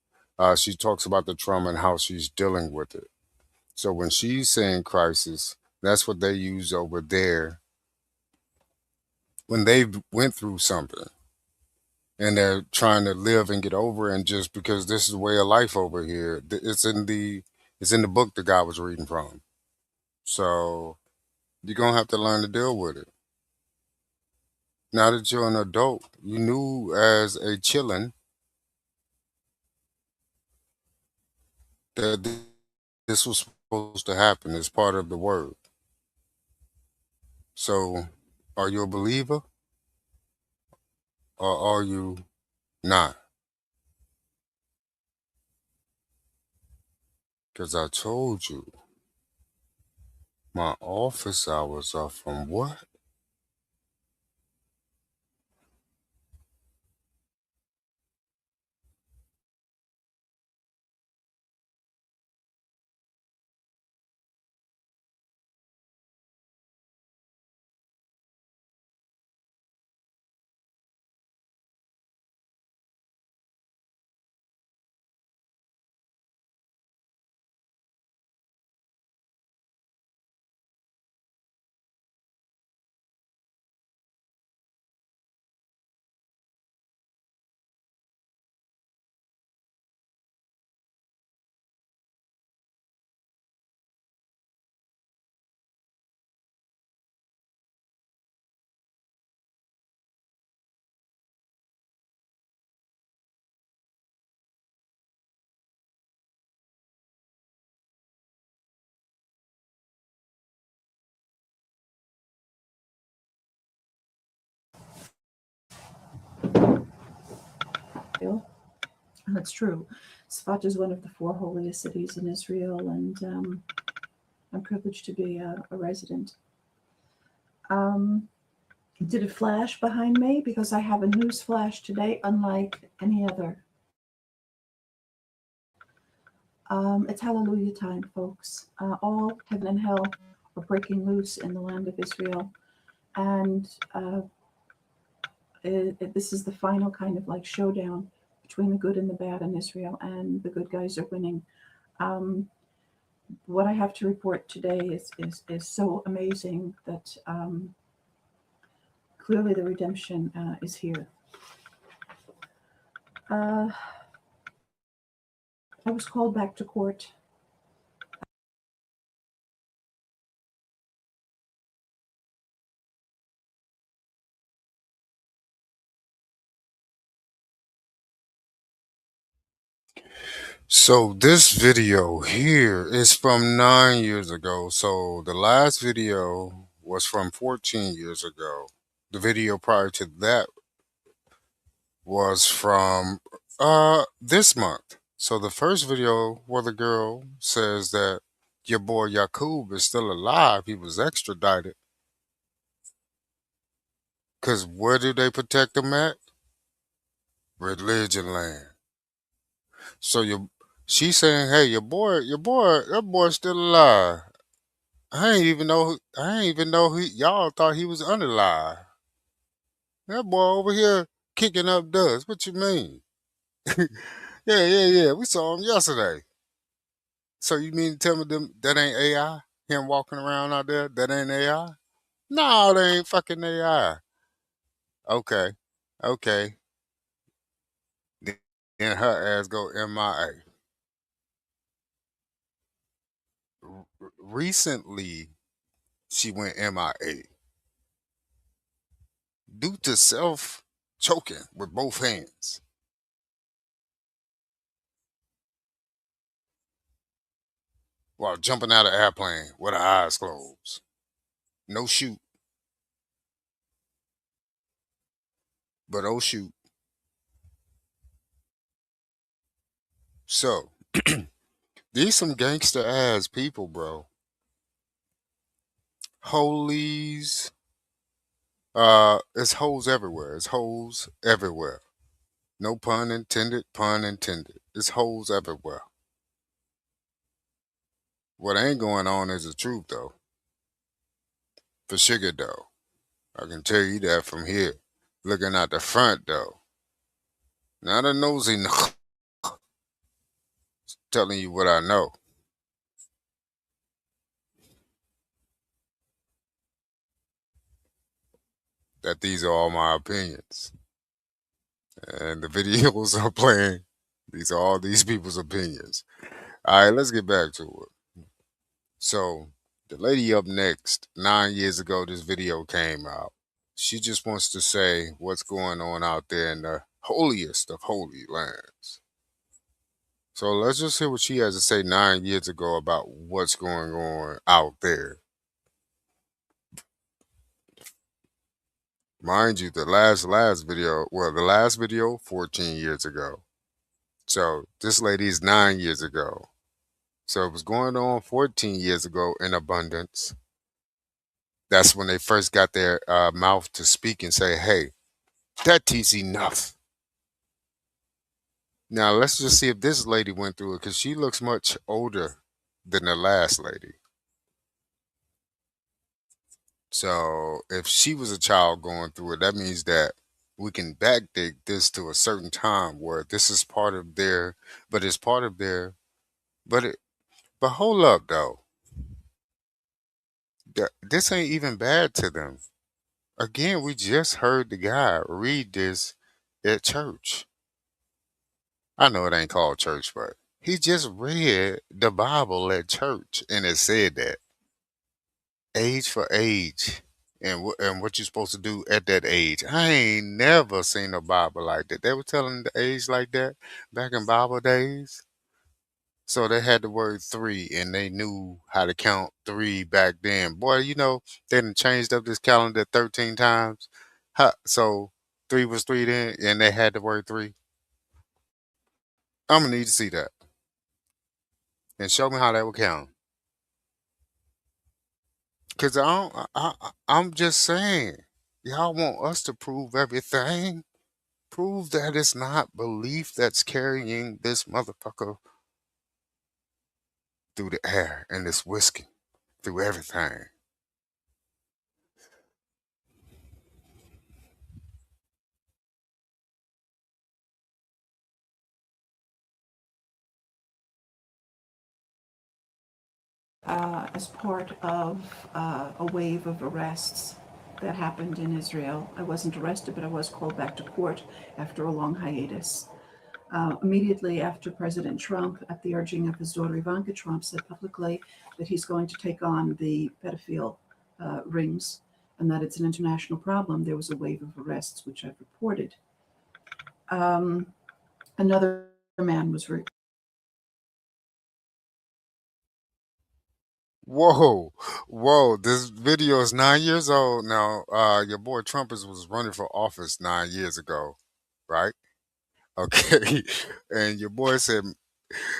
[SPEAKER 8] She talks about the trauma and how she's dealing with it. So when she's saying crisis, that's what they use over there when they went through something and they're trying to live and get over, and just because this is the way of life over here. It's in the book the guy was reading from. So you're gonna have to learn to deal with it. Now that you're an adult, you knew as a chillin' that this was supposed to happen as part of the word. So are you a believer or are you not? Because I told you my office hours are from what?
[SPEAKER 16] And that's true. Sfat is one of the 4 holiest cities in Israel, and I'm privileged to be a resident. Did it flash behind me? Because I have a news flash today, unlike any other. It's hallelujah time, folks. All heaven and hell are breaking loose in the land of Israel. And this is the final kind of like showdown between the good and the bad in Israel, and the good guys are winning. What I have to report today is so amazing that clearly the redemption is here. I was called back to court.
[SPEAKER 8] So this video here is from 9 years ago. So the last video was from 14 years ago. The video prior to that was from this month. So the first video where the girl says that your boy Yakub is still alive, he was extradited. Cause where do they protect him at? Religion land. So she's saying, hey, that boy's still alive. I ain't even know y'all thought he was unalive. That boy over here kicking up dust. What you mean? Yeah. We saw him yesterday. So you mean to tell me that ain't AI? Him walking around out there, that ain't AI? No, that ain't fucking AI. Okay. Then her ass go MIA. Recently, she went MIA due to self choking with both hands. While jumping out of airplane with her eyes closed. No shoot. But oh shoot. So, these some gangster ass people, bro. Holies. It's hoes everywhere. It's hoes everywhere. No pun intended, pun intended. It's hoes everywhere. What ain't going on is the truth, though. For sugar, though. I can tell you that from here. Looking out the front, though. Not a nosy telling you what I know. That these are all my opinions. And the videos are playing. These are all these people's opinions. All right, let's get back to it. So, the lady up next, 9 years ago, this video came out. She just wants to say what's going on out there in the holiest of holy lands. So let's just hear what she has to say 9 years ago about what's going on out there. Mind you, the last video, 14 years ago. So this lady's 9 years ago. So it was going on 14 years ago in abundance. That's when they first got their mouth to speak and say, hey, that tea's enough. Now, let's just see if this lady went through it, because she looks much older than the last lady. So if she was a child going through it, that means that we can backdate this to a certain time where this is part of their, but hold up, though. This ain't even bad to them. Again, we just heard the guy read this at church. I know it ain't called church, but he just read the Bible at church, and it said that age for age, and what you're supposed to do at that age. I ain't never seen a Bible like that. They were telling the age like that back in Bible days. So they had the word 3, and they knew how to count 3 back then. Boy, they done changed up this calendar 13 times. So 3 was 3 then, and they had the word 3. I'm gonna need to see that. And show me how that would count. Cause I'm just saying, y'all want us to prove everything. Prove that it's not belief that's carrying this motherfucker through the air and this whiskey, through everything.
[SPEAKER 16] As part of a wave of arrests that happened in Israel. I wasn't arrested, but I was called back to court after a long hiatus. Immediately after President Trump, at the urging of his daughter Ivanka Trump, said publicly that he's going to take on the pedophile rings and that it's an international problem, there was a wave of arrests, which I've reported. Another man was
[SPEAKER 8] Whoa, this video is 9 years old now. Your boy Trumpers was running for office 9 years ago, right? Okay. And your boy said,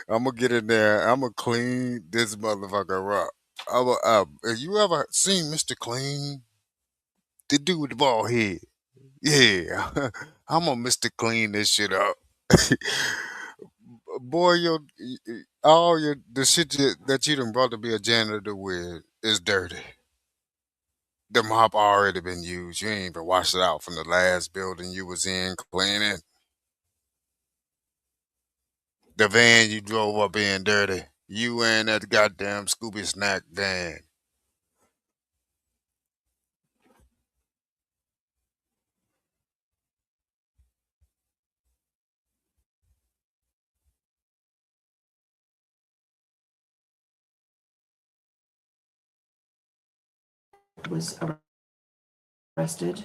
[SPEAKER 8] I'm gonna get in there, I'm gonna clean this motherfucker up. Have you ever seen Mr. Clean? The dude with the bald head. Yeah. I'm gonna Mr. Clean this shit up. Boy, all your the shit that you done brought to be a janitor with is dirty. The mop already been used. You ain't even washed it out from the last building you was in cleaning. The van you drove up in dirty. You and that goddamn Scooby Snack van.
[SPEAKER 16] was arrested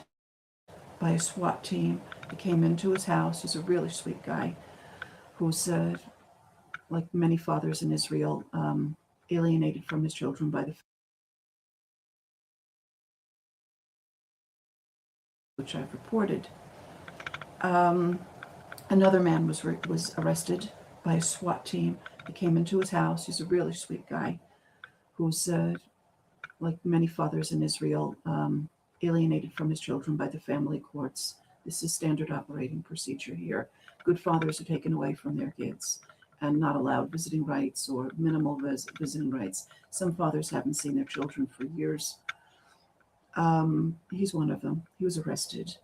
[SPEAKER 16] by a SWAT team. He came into his house. He's a really sweet guy who's, like many fathers in Israel, alienated from his children by the which I've reported. Another man was arrested by a SWAT team. He came into his house. He's a really sweet guy who's, like many fathers in Israel, alienated from his children by the family courts. This is standard operating procedure here. Good fathers are taken away from their kids and not allowed visiting rights or minimal visiting rights. Some fathers haven't seen their children for years. He's one of them. He was arrested.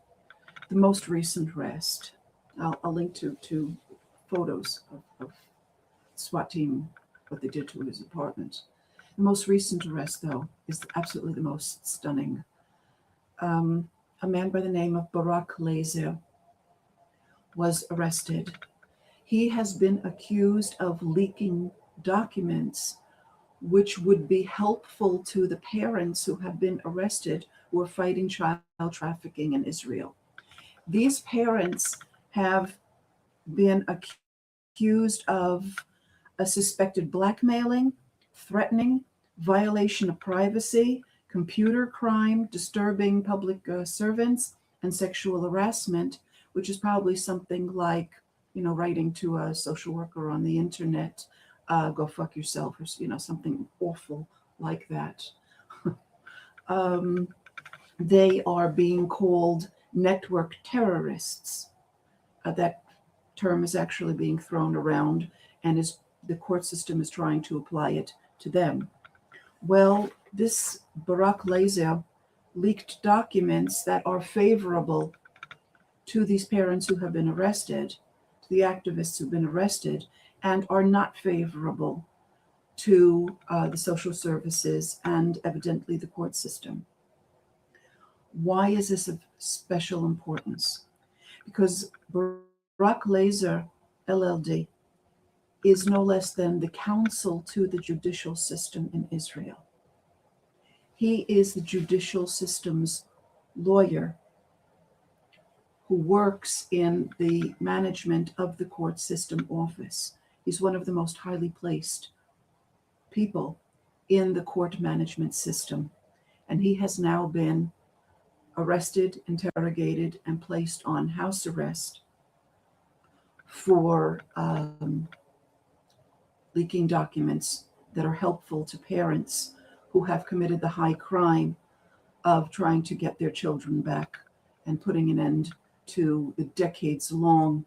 [SPEAKER 16] The most recent arrest, I'll link to photos of SWAT team, what they did to his apartment. The most recent arrest, though, is absolutely the most stunning. A man by the name of Barak Lazer was arrested. He has been accused of leaking documents which would be helpful to the parents who have been arrested who are fighting child trafficking in Israel. These parents have been accused of a suspected blackmailing, threatening, violation of privacy, computer crime, disturbing public servants, and sexual harassment, which is probably something like, writing to a social worker on the internet, go fuck yourself, or, something awful like that. They are being called network terrorists. That term is actually being thrown around, and the court system is trying to apply it to them. Well, this Barak Lazer leaked documents that are favorable to these parents who have been arrested, to the activists who've been arrested, and are not favorable to the social services and evidently the court system. Why is this of special importance? Because Barak Lazer, LLD, is no less than the counsel to the judicial system in Israel. He is the judicial system's lawyer who works in the management of the court system office. He's one of the most highly placed people in the court management system. And he has now been arrested, interrogated, and placed on house arrest for leaking documents that are helpful to parents who have committed the high crime of trying to get their children back and putting an end to the decades-long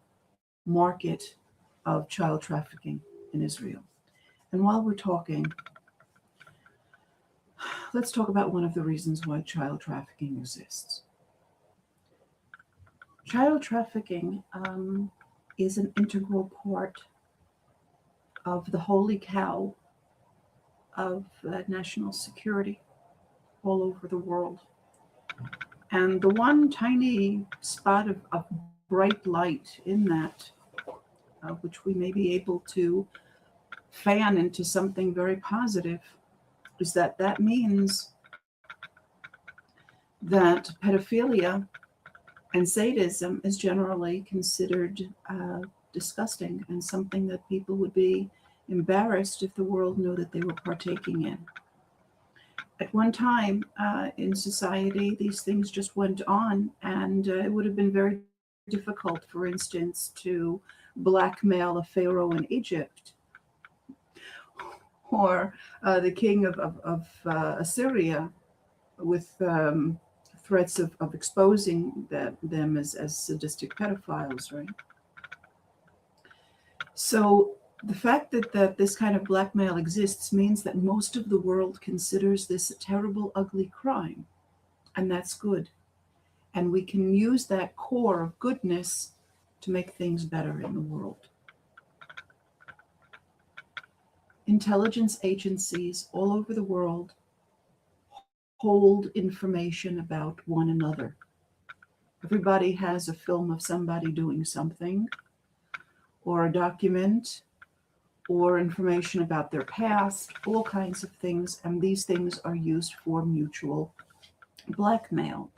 [SPEAKER 16] market of child trafficking in Israel. And while we're talking, let's talk about one of the reasons why child trafficking exists. Child trafficking is an integral part of the holy cow of national security all over the world. And the one tiny spot of bright light in that, which we may be able to fan into something very positive, is that that means that pedophilia and sadism is generally considered disgusting and something that people would be embarrassed if the world knew that they were partaking in. At one time in society, these things just went on, and it would have been very difficult, for instance, to blackmail a pharaoh in Egypt or the king of Assyria with threats of exposing them as sadistic pedophiles, right? So the fact that this kind of blackmail exists means that most of the world considers this a terrible, ugly crime, and that's good. And we can use that core of goodness to make things better in the world. Intelligence agencies all over the world hold information about one another. Everybody has a film of somebody doing something, or a document, or information about their past, all kinds of things, and these things are used for mutual blackmail.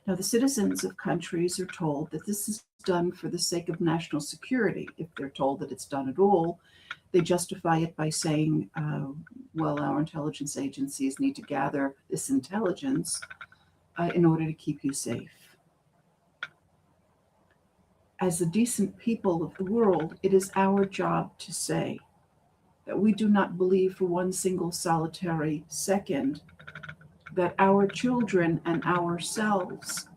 [SPEAKER 16] Now, the citizens of countries are told that this is done for the sake of national security. If they're told that it's done at all, they justify it by saying, well, our intelligence agencies need to gather this intelligence in order to keep you safe. As the decent people of the world, it is our job to say that we do not believe for one single solitary second that our children and ourselves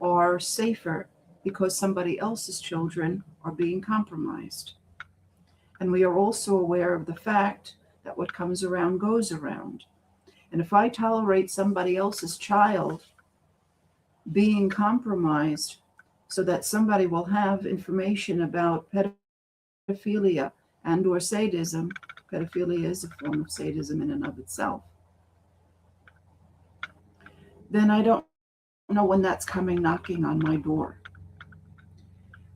[SPEAKER 16] are safer because somebody else's children are being compromised. And we are also aware of the fact that what comes around goes around. And if I tolerate somebody else's child being compromised so that somebody will have information about pedophilia and or sadism, pedophilia is a form of sadism in and of itself, then I don't know when that's coming knocking on my door.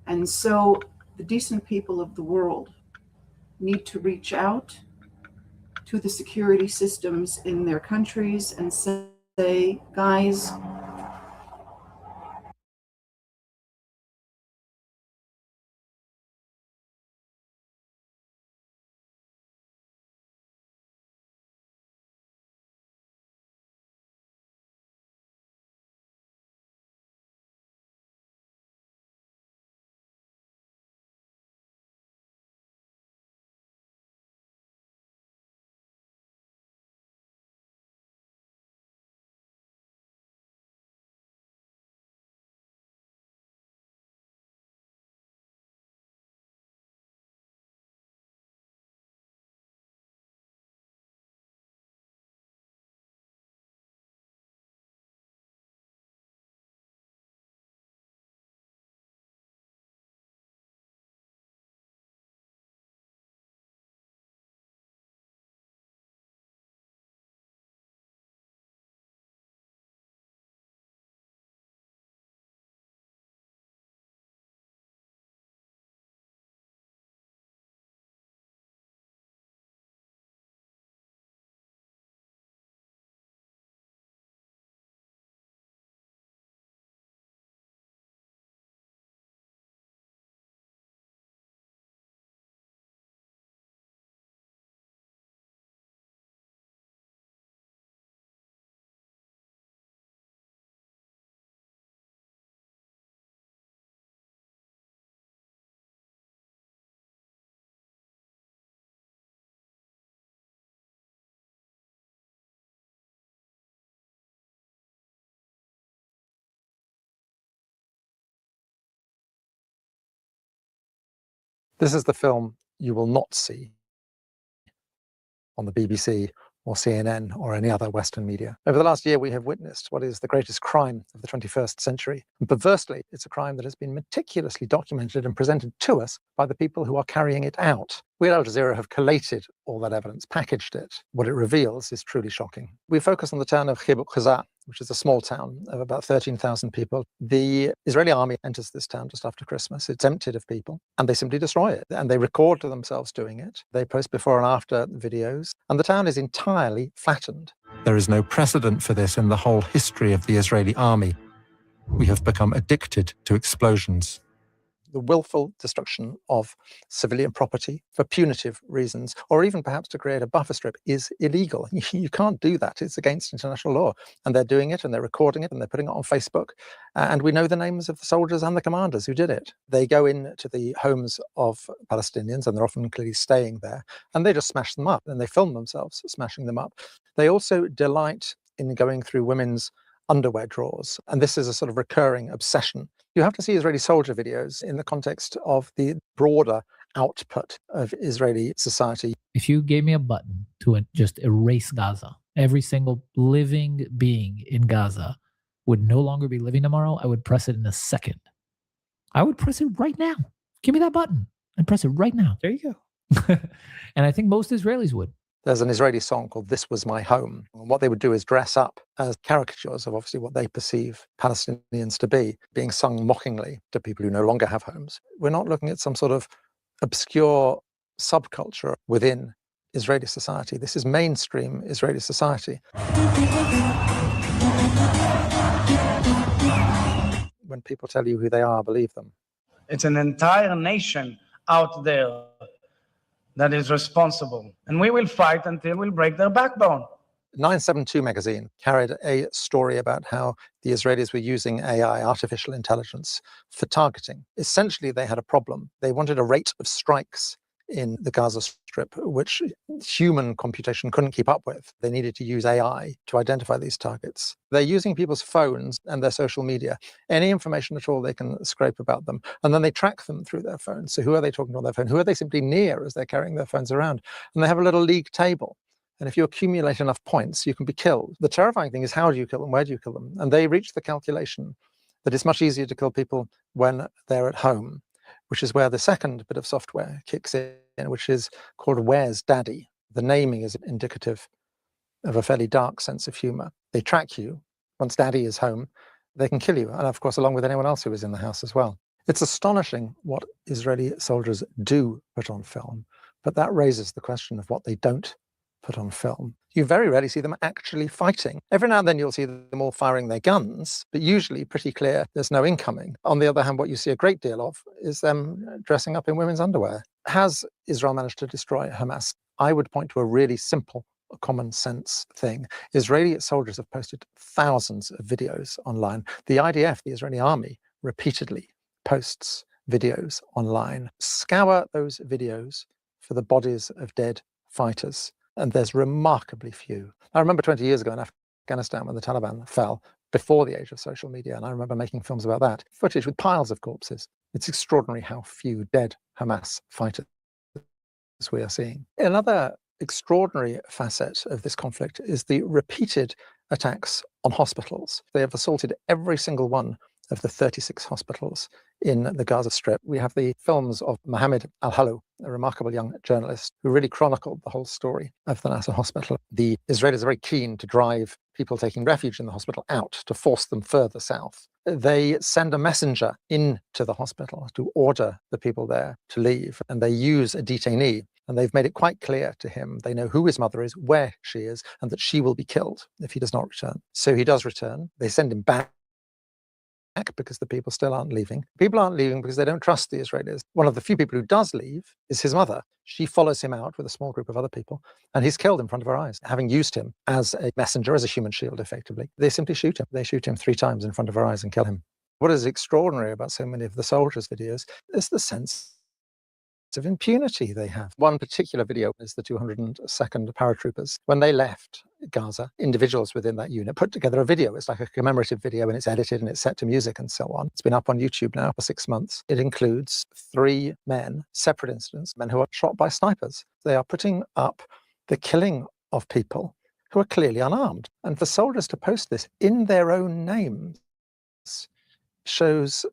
[SPEAKER 16] And so the decent people of the world need to reach out to the security systems in their countries and say, guys,
[SPEAKER 17] This is the film you will not see on the BBC or CNN or any other Western media. Over the last year, we have witnessed what is the greatest crime of the 21st century. And perversely, it's a crime that has been meticulously documented and presented to us by the people who are carrying it out. We at Al Jazeera have collated all that evidence, packaged it. What it reveals is truly shocking. We focus on the town of GHETTO, which is a small town of about 13,000 people. The Israeli army enters this town just after Christmas. It's emptied of people, and they simply destroy it. And they record themselves doing it. They post before and after videos, and the town is entirely flattened. There is no precedent for this in the whole history of the Israeli army. We have become addicted to explosions. The willful destruction of civilian property for punitive reasons, or even perhaps to create a buffer strip, is illegal. You can't do that. It's against international law. And they're doing it, and they're recording it, and they're putting it on Facebook. And we know the names of the soldiers and the commanders who did it. They go into the homes of Palestinians, and they're often clearly staying there, and they just smash them up, and they film themselves smashing them up. They also delight in going through women's underwear drawers. And this is a sort of recurring obsession. You have to see Israeli soldier videos in the context of the broader output of Israeli society.
[SPEAKER 18] If you gave me a button to just erase Gaza, every single living being in Gaza would no longer be living tomorrow, I would press it in a second. I would press it right now. Give me that button and press it right now.
[SPEAKER 17] There you go.
[SPEAKER 18] And I think most Israelis would.
[SPEAKER 17] There's an Israeli song called This Was My Home. And what they would do is dress up as caricatures of obviously what they perceive Palestinians to be, being sung mockingly to people who no longer have homes. We're not looking at some sort of obscure subculture within Israeli society. This is mainstream Israeli society. When people tell you who they are, believe them.
[SPEAKER 19] It's an entire nation out there that is responsible. And we will fight until we break their backbone.
[SPEAKER 17] 972 magazine carried a story about how the Israelis were using AI, artificial intelligence, for targeting. Essentially, they had a problem. They wanted a rate of strikes in the Gaza Strip, which human computation couldn't keep up with. They needed to use AI to identify these targets. They're using people's phones and their social media, any information at all they can scrape about them, and then they track them through their phones. So who are they talking to on their phone? Who are they simply near as they're carrying their phones around? And they have a little league table. And if you accumulate enough points, you can be killed. The terrifying thing is, how do you kill them? Where do you kill them? And they reach the calculation that it's much easier to kill people when they're at home, which is where the second bit of software kicks in, which is called Where's Daddy? The naming is indicative of a fairly dark sense of humor. They track you. Once Daddy is home, they can kill you. And of course, along with anyone else who is in the house as well. It's astonishing what Israeli soldiers do put on film, but that raises the question of what they don't put on film. You very rarely see them actually fighting. Every now and then you'll see them all firing their guns, but usually pretty clear there's no incoming. On the other hand, what you see a great deal of is them dressing up in women's underwear. Has Israel managed to destroy Hamas? I would point to a really simple, common sense thing. Israeli soldiers have posted thousands of videos online. The IDF, the Israeli army, repeatedly posts videos online. Scour those videos for the bodies of dead fighters. And there's remarkably few. I remember 20 years ago in Afghanistan when the Taliban fell, before the age of social media, and I remember making films about that, footage with piles of corpses. It's extraordinary how few dead Hamas fighters we are seeing. Another extraordinary facet of this conflict is the repeated attacks on hospitals. They have assaulted every single one of the 36 hospitals in the Gaza Strip. We have the films of Mohammed al-Halu, a remarkable young journalist who really chronicled the whole story of the Nasser hospital. The Israelis are very keen to drive people taking refuge in the hospital out, to force them further south. They send a messenger into the hospital to order the people there to leave, and they use a detainee. And they've made it quite clear to him, they know who his mother is, where she is, and that she will be killed if he does not return. So he does return. They send him back because the people still aren't leaving. People aren't leaving because they don't trust the Israelis. One of the few people who does leave is his mother. She follows him out with a small group of other people, and he's killed in front of her eyes, having used him as a messenger, as a human shield, effectively. They simply shoot him. They shoot him 3 times in front of her eyes and kill him. What is extraordinary about so many of the soldiers' videos is the sense of impunity they have. One particular video is the 202nd paratroopers. When they left Gaza, individuals within that unit put together a video. It's like a commemorative video, and it's edited and it's set to music and so on. It's been up on YouTube now for 6 months. It includes 3 men, separate incidents, men who are shot by snipers. They are putting up the killing of people who are clearly unarmed. And for soldiers to post this in their own names shows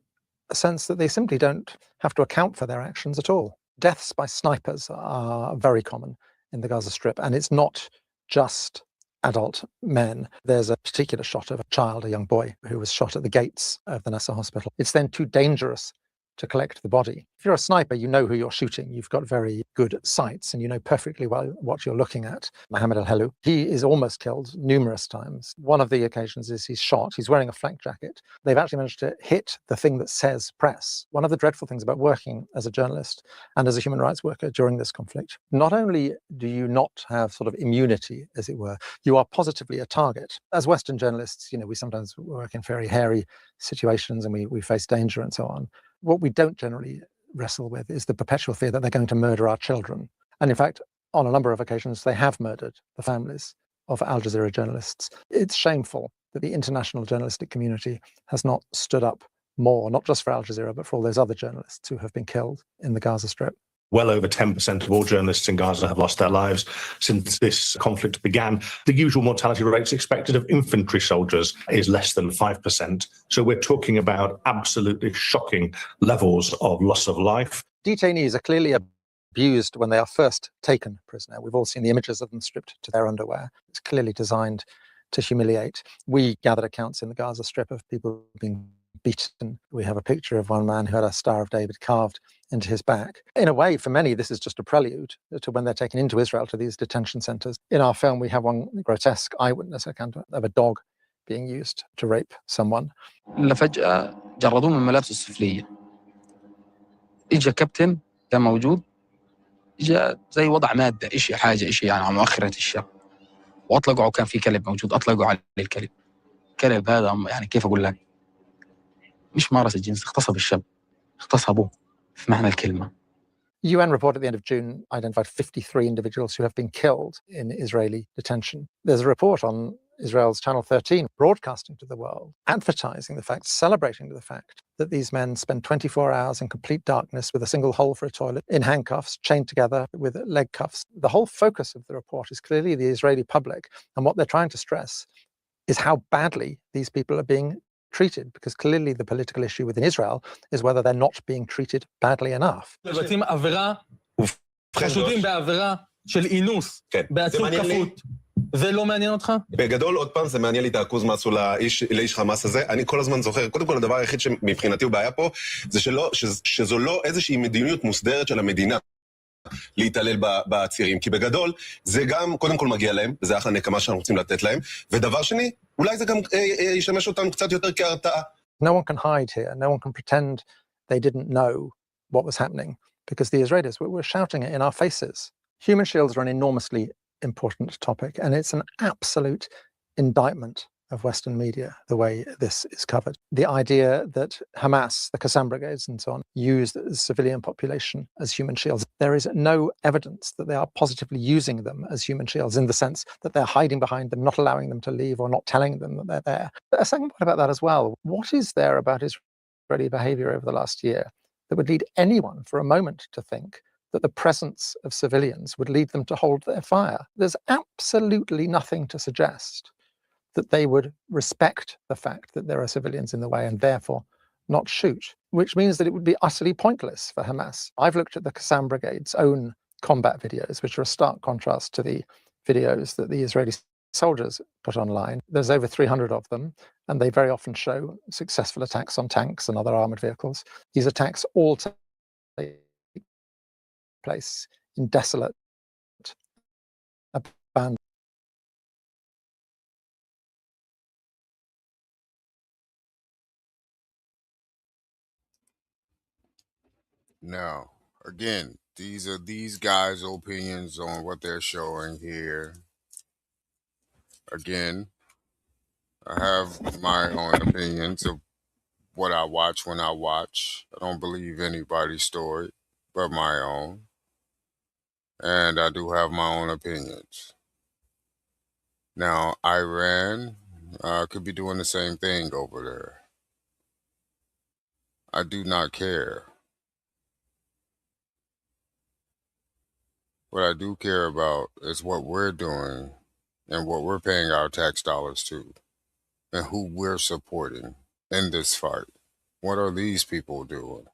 [SPEAKER 17] a sense that they simply don't have to account for their actions at all. Deaths by snipers are very common in the Gaza Strip, and it's not just adult men. There's a particular shot of a child, a young boy, who was shot at the gates of the Nasser hospital. It's then too dangerous to collect the body. If you're a sniper, you know who you're shooting. You've got very good sights and you know perfectly well what you're looking at. Mohammed al-Helu, he is almost killed numerous times. One of the occasions is he's shot. He's wearing a flak jacket. They've actually managed to hit the thing that says press. One of the dreadful things about working as a journalist and as a human rights worker during this conflict, not only do you not have sort of immunity, as it were, you are positively a target. As Western journalists, you know, we sometimes work in very hairy situations and we face danger and so on. What we don't generally wrestle with is the perpetual fear that they're going to murder our children. And in fact, on a number of occasions, they have murdered the families of Al Jazeera journalists. It's shameful that the international journalistic community has not stood up more, not just for Al Jazeera, but for all those other journalists who have been killed in the Gaza Strip.
[SPEAKER 20] Well over 10% of all journalists in Gaza have lost their lives since this conflict began. The usual mortality rates expected of infantry soldiers is less than 5%. So we're talking about absolutely shocking levels of loss of life.
[SPEAKER 17] Detainees are clearly abused when they are first taken prisoner. We've all seen the images of them stripped to their underwear. It's clearly designed to humiliate. We gathered accounts in the Gaza Strip of people being beaten. We have a picture of one man who had a Star of David carved into his back. In a way, for many, this is just a prelude to when they're taken into Israel to these detention centers. In our film, we have one grotesque eyewitness account of a dog being used to rape someone.
[SPEAKER 21] فجأة جردوه من ملابسه السفلية. إجا كابتن كان موجود. إجا زي وضع مادة حاجة يعني على مؤخرة الشاب. وأطلقوا كان في كلب موجود أطلقوا عليه الكلب. الكلب هذا يعني كيف أقول لك؟ مش مارس الجنس اغتصب الشاب. اغتصبوه في معنى الكلمة.
[SPEAKER 17] UN report at the end of June identified 53 individuals who have been killed in Israeli detention. There's a report on Israel's Channel 13 broadcasting to the world, advertising the fact, celebrating the fact that these men spend 24 hours in complete darkness with a single hole for a toilet, in handcuffs, chained together with leg cuffs. The whole focus of the report is clearly the Israeli public, and what they're trying to stress is how badly these people are being treated, because clearly the political issue within Israel is whether they're not being treated badly enough.
[SPEAKER 22] מבצעים עבירה, חשודים בעבירה של אינוס, בעצור כפות. זה לא מעניין אותך?
[SPEAKER 23] בגדול, עוד פעם, זה מעניין לי את האחוז מה עשו לאיש חמאס הזה. אני כל הזמן זוכר, קודם כל, הדבר היחיד שמבחינתי הוא בעיה פה, זה שזו לא איזושהי מדיניות מוסדרת של המדינה להתעלל בעצירים, כי בגדול, זה גם, קודם כל מגיע להם, וזה אחלה נקמה שאנחנו רוצים לתת להם, ודבר שני, אולי זה גם ישמש אותנו קצת יותר כהרתעה.
[SPEAKER 17] No one can hide here. No one can pretend they didn't know what was happening, because the Israelis were shouting it in our faces. Human shields are an enormously important topic, and it's an absolute indictment of Western media, the way this is covered. The idea that Hamas, the Qassam brigades and so on, use the civilian population as human shields. There is no evidence that they are positively using them as human shields, in the sense that they're hiding behind them, not allowing them to leave or not telling them that they're there. A second point about that as well, what is there about Israeli behavior over the last year that would lead anyone for a moment to think that the presence of civilians would lead them to hold their fire? There's absolutely nothing to suggest that they would respect the fact that there are civilians in the way and therefore not shoot, which means that it would be utterly pointless for Hamas. I've looked at the Qassam Brigade's own combat videos, which are a stark contrast to the videos that the Israeli soldiers put online. There's over 300 of them, and they very often show successful attacks on tanks and other armored vehicles. These attacks all take place in desolate, abandoned.
[SPEAKER 8] Now, again, these are these guys' opinions on what they're showing here. Again, I have my own opinions of what I watch when I watch. I don't believe anybody's story. but my own. And I do have my own opinions. Now, Iran could be doing the same thing over there. I do not care. What I do care about is what we're doing and what we're paying our tax dollars to and who we're supporting in this fight. What are these people doing?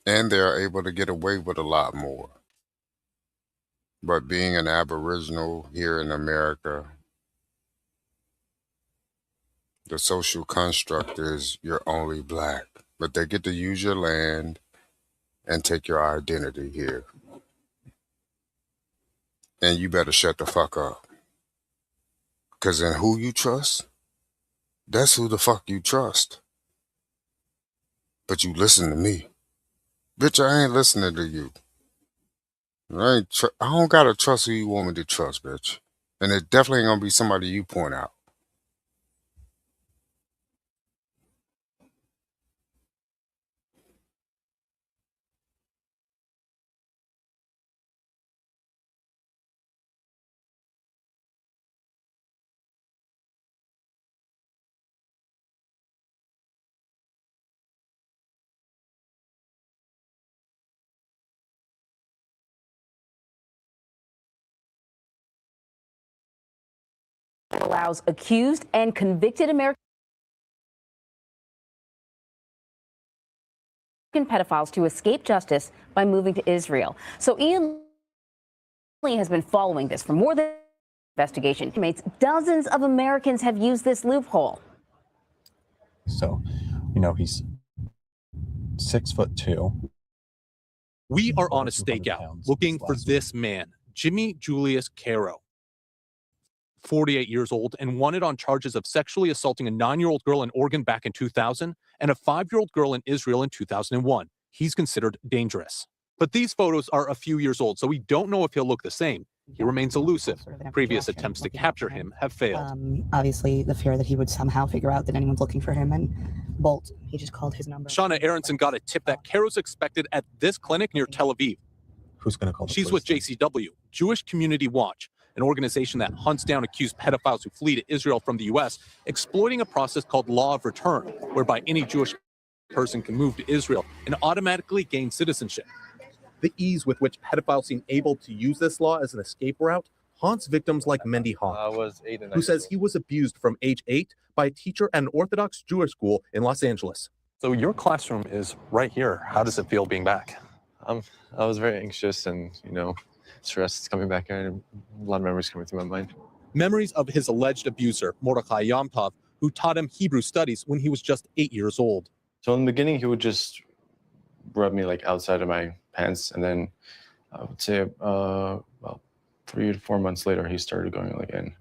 [SPEAKER 8] And they're able to get away with a lot more. But being an Aboriginal here in America, the social construct is you're only black. But they get to use your land and take your identity here. And you better shut the fuck up. Because in who you trust, that's who the fuck you trust. But you listen to me. Bitch, I ain't listening to you. I don't gotta trust who you want me to trust, bitch. And it definitely ain't gonna be somebody you point out.
[SPEAKER 1] Allows accused and convicted American pedophiles to escape justice by moving to Israel. So Ian Lee has been following this for more than investigation. Dozens of Americans have used this loophole.
[SPEAKER 3] So, he's 6'2".
[SPEAKER 4] We are on a stakeout looking for this man, Jimmy Julius Caro, 48 years old and wanted on charges of sexually assaulting a 9-year-old girl in Oregon back in 2000 and a 5-year-old girl in Israel in 2001. He's considered dangerous. But these photos are a few years old, so we don't know if he'll look the same. He remains elusive. Previous attempts to capture him have failed.
[SPEAKER 24] Obviously, the fear that he would somehow figure out that anyone's looking for him and bolt. He just called his number.
[SPEAKER 4] Shauna Aronson got a tip that Caro's expected at this clinic near Tel Aviv.
[SPEAKER 3] Who's going to call the
[SPEAKER 4] She's
[SPEAKER 3] police
[SPEAKER 4] with JCW, Jewish Community Watch, an organization that hunts down accused pedophiles who flee to Israel from the U.S., exploiting a process called Law of Return, whereby any Jewish person can move to Israel and automatically gain citizenship. The ease with which pedophiles seem able to use this law as an escape route haunts victims like Mendy Hawk, who says he was abused from age 8 by a teacher at an Orthodox Jewish school in Los Angeles.
[SPEAKER 25] So your classroom is right here. How does it feel being back? I was very anxious and, stressed coming back here, and a lot of memories coming through my mind.
[SPEAKER 4] Memories of his alleged abuser, Mordechai Yomtov, who taught him Hebrew studies when he was just 8 years old.
[SPEAKER 25] So in the beginning, he would just rub me outside of my pants, and then I would say about 3 to 4 months later, he started going in.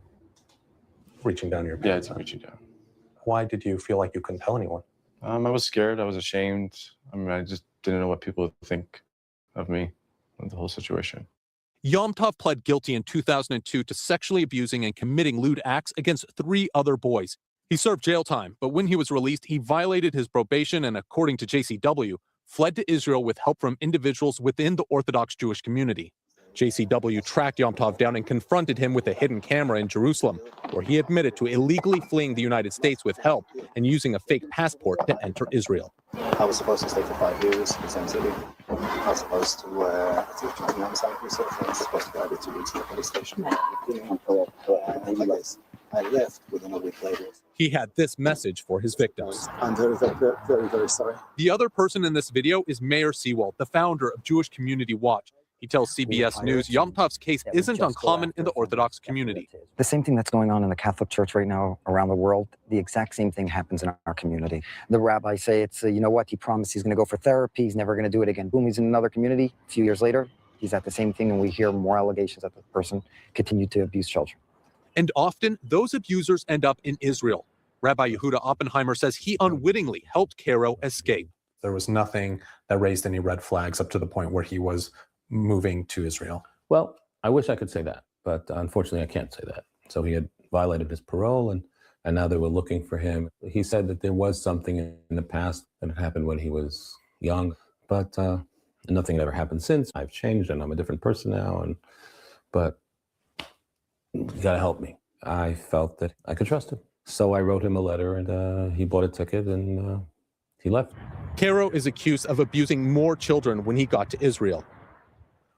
[SPEAKER 4] Reaching down your pants?
[SPEAKER 25] Yeah, it's reaching down.
[SPEAKER 4] Why did you feel like you couldn't tell anyone?
[SPEAKER 25] I was scared. I was ashamed. I just didn't know what people would think of me and the whole situation.
[SPEAKER 4] Yomtov pled guilty in 2002 to sexually abusing and committing lewd acts against 3 other boys. He served jail time, but when he was released, he violated his probation and, according to JCW, fled to Israel with help from individuals within the Orthodox Jewish community. JCW tracked Yomtov down and confronted him with a hidden camera in Jerusalem, where he admitted to illegally fleeing the United States with help and using a fake passport to enter Israel.
[SPEAKER 26] I was supposed to stay for 5 years in the same city. I was supposed to join the homicide research. I was supposed to go every 2 weeks to the police station. I left within a week later.
[SPEAKER 4] He had this message for his victims.
[SPEAKER 26] I'm very, very, very, very sorry.
[SPEAKER 4] The other person in this video is Mayor Seawald, the founder of Jewish Community Watch. He tells CBS News Yomtov's case isn't uncommon in the Orthodox community.
[SPEAKER 27] The same thing that's going on in the Catholic Church right now around the world, the exact same thing happens in our community. The rabbis say it's, you know what, he promised he's going to go for therapy, he's never going to do it again. Boom, he's in another community. A few years later, he's at the same thing, and we hear more allegations that the person continued to abuse children.
[SPEAKER 4] And often, those abusers end up in Israel. Rabbi Yehuda Oppenheimer says he unwittingly helped Caro escape.
[SPEAKER 28] There was nothing that raised any red flags up to the point where he was moving to Israel.
[SPEAKER 29] Well, I wish I could say that, but unfortunately I can't say that. So he had violated his parole, and
[SPEAKER 28] and now they were looking for him. He said that there was something in the past that had happened when he was young, but nothing had ever happened since. I've changed and I'm a different person now, but you gotta help me. I felt that I could trust him. So I wrote him a letter, and he bought a ticket, and he left.
[SPEAKER 4] Cairo is accused of abusing more children when he got to Israel.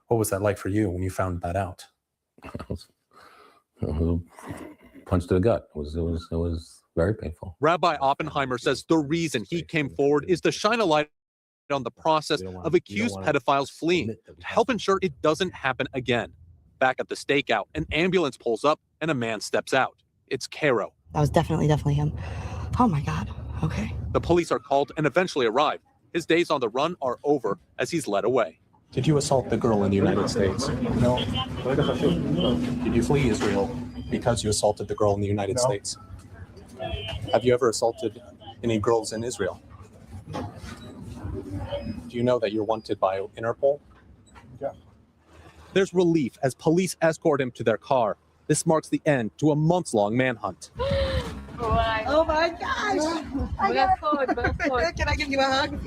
[SPEAKER 28] What was that like for you when you found that out? Punch to the gut. It was very painful.
[SPEAKER 4] Rabbi Oppenheimer says the reason he came forward is to shine a light on the process of accused pedophiles fleeing, to help ensure it doesn't happen again. Back at the stakeout, an ambulance pulls up and a man steps out. It's Cairo.
[SPEAKER 24] That was definitely him. Oh my God. Okay.
[SPEAKER 4] The police are called and eventually arrive. His days on the run are over as he's led away.
[SPEAKER 28] Did you assault the girl in the United States? No. Did you flee Israel because you assaulted the girl in the United States? Have you ever assaulted any girls in Israel? Do you know that you're wanted by Interpol? Yeah.
[SPEAKER 4] There's relief as police escort him to their car. This marks the end to a months-long manhunt.
[SPEAKER 2] Oh my gosh! Can I give you a hug?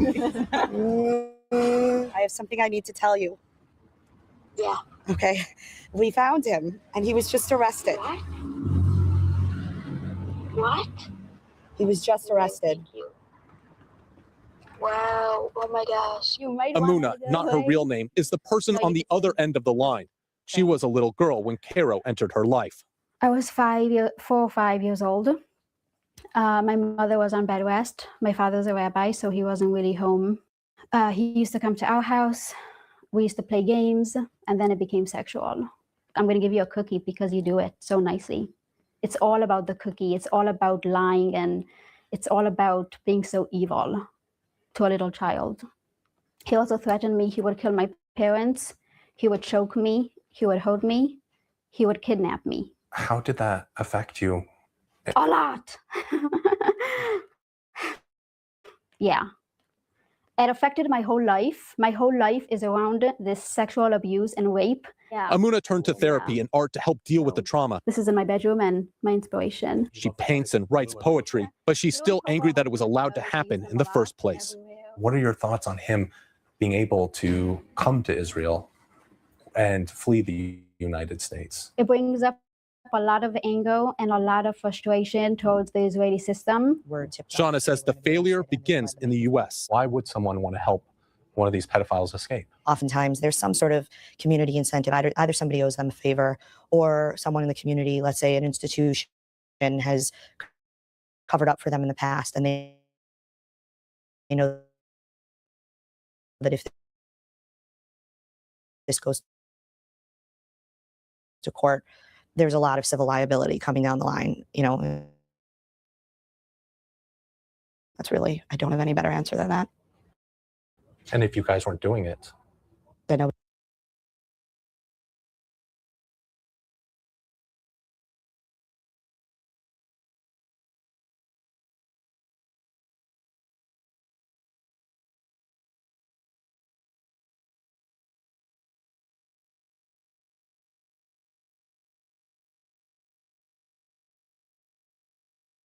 [SPEAKER 24] I have something I need to tell you.
[SPEAKER 2] Yeah.
[SPEAKER 24] Okay. We found him, and he was just arrested.
[SPEAKER 2] What?
[SPEAKER 24] He was just arrested.
[SPEAKER 2] Wow. Oh my gosh.
[SPEAKER 24] You might
[SPEAKER 4] Amuna, not her real name, is the person on the other end of the line. She was a little girl when Cairo entered her life.
[SPEAKER 5] I was 4 or 5 years old. My mother was on bed rest. My father's a rabbi, so he wasn't really home. He used to come to our house. We used to play games, and then it became sexual. I'm going to give you a cookie because you do it so nicely. It's all about the cookie. It's all about lying, and it's all about being so evil to a little child. He also threatened me. He would kill my parents. He would choke me. He would hold me. He would kidnap me.
[SPEAKER 28] How did that affect you?
[SPEAKER 5] A lot. Yeah. It affected my whole life. My whole life is around this sexual abuse and rape. Yeah.
[SPEAKER 4] Amuna turned to therapy and art to help deal with the trauma.
[SPEAKER 5] This is in my bedroom and my inspiration.
[SPEAKER 4] She paints and writes poetry, but she's still angry that it was allowed to happen in the first place.
[SPEAKER 28] What are your thoughts on him being able to come to Israel and flee the United States?
[SPEAKER 5] It brings up a lot of anger and a lot of frustration towards the Israeli system.
[SPEAKER 4] Shauna says the failure begins in the U.S.
[SPEAKER 28] Why would someone want to help one of these pedophiles escape?
[SPEAKER 24] Oftentimes, there's some sort of community incentive. Either somebody owes them a favor, or someone in the community, let's say an institution, has covered up for them in the past, and they know that if this goes to court, there's a lot of civil liability coming down the line. That's really, I don't have any better answer than that.
[SPEAKER 28] And if you guys weren't doing it?
[SPEAKER 24] Then I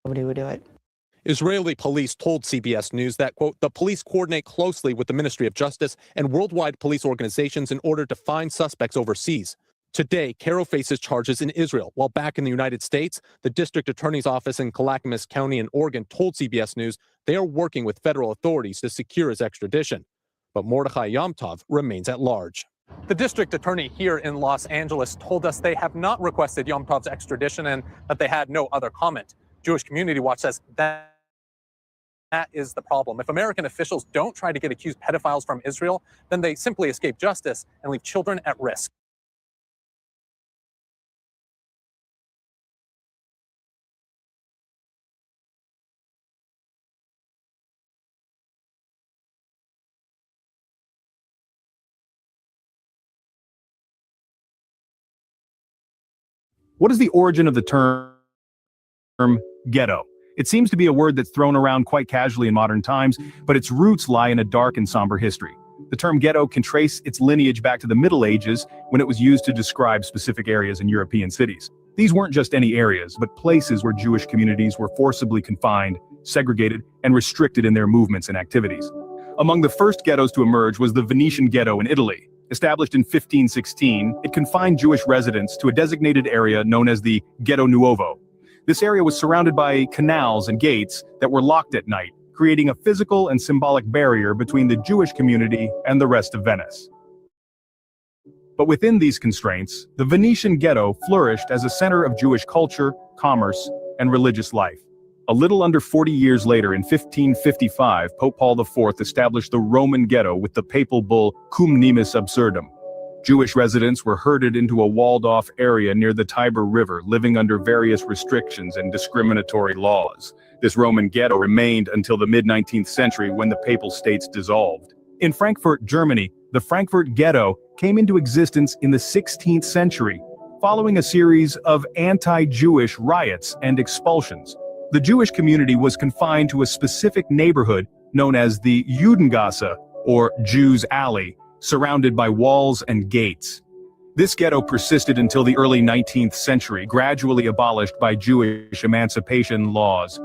[SPEAKER 24] nobody would do it.
[SPEAKER 4] Israeli police told CBS News that, quote, the police coordinate closely with the Ministry of Justice and worldwide police organizations in order to find suspects overseas. Today, Cairo faces charges in Israel, while back in the United States, the district attorney's office in Clackamas County in Oregon told CBS News they are working with federal authorities to secure his extradition. But Mordechai Yomtov remains at large. The district attorney here in Los Angeles told us they have not requested Yomtov's extradition and that they had no other comment. Jewish Community Watch says that is the problem. If American officials don't try to get accused pedophiles from Israel, then they simply escape justice and leave children at risk.
[SPEAKER 7] What is the origin of the term ghetto? It seems to be a word that's thrown around quite casually in modern times, but its roots lie in a dark and somber history. The term ghetto can trace its lineage back to the Middle Ages, when it was used to describe specific areas in European cities. These weren't just any areas, but places where Jewish communities were forcibly confined, segregated, and restricted in their movements and activities. Among the first ghettos to emerge was the Venetian ghetto in Italy. Established in 1516, it confined Jewish residents to a designated area known as the Ghetto Nuovo. This area was surrounded by canals and gates that were locked at night, creating a physical and symbolic barrier between the Jewish community and the rest of Venice. But within these constraints, the Venetian ghetto flourished as a center of Jewish culture, commerce, and religious life. A little under 40 years later, in 1555, Pope Paul IV established the Roman ghetto with the papal bull Cum Nimis Absurdum. Jewish residents were herded into a walled-off area near the Tiber River, living under various restrictions and discriminatory laws. This Roman ghetto remained until the mid-19th century, when the Papal States dissolved. In Frankfurt, Germany, the Frankfurt Ghetto came into existence in the 16th century, following a series of anti-Jewish riots and expulsions. The Jewish community was confined to a specific neighborhood known as the Judengasse, or Jews' Alley, surrounded by walls and gates. This ghetto persisted until the early 19th century, gradually abolished by Jewish emancipation laws.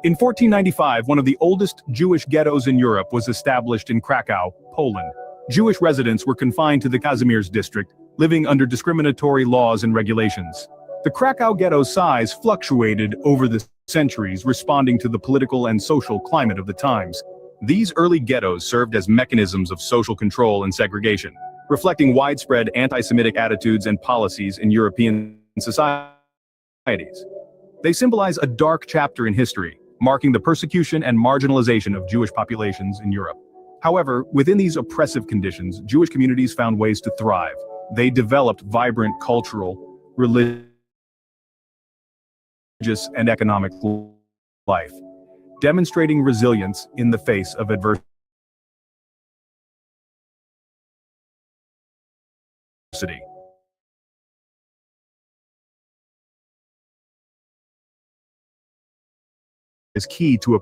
[SPEAKER 7] In 1495, one of the oldest Jewish ghettos in Europe was established in Krakow, Poland. Jewish residents were confined to the Kazimierz district, living under discriminatory laws and regulations. The Krakow ghetto's size fluctuated over the centuries, responding to the political and social climate of the times. These early ghettos served as mechanisms of social control and segregation, reflecting widespread anti-Semitic attitudes and policies in European societies. They symbolize a dark chapter in history, marking the persecution and marginalization of Jewish populations in Europe. However, within these oppressive conditions, Jewish communities found ways to thrive. They developed vibrant cultural, religious, and economic life, demonstrating resilience in the face of adversity. Is key to a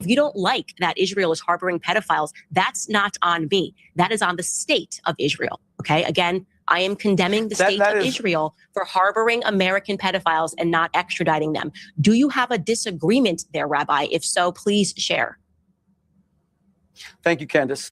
[SPEAKER 6] If you don't like that Israel is harboring pedophiles, that's not on me. That is on the state of Israel. Okay. Again, I am condemning the state of Israel for harboring American pedophiles and not extraditing them. Do you have a disagreement there, Rabbi? If so, please share.
[SPEAKER 9] Thank you, Candace.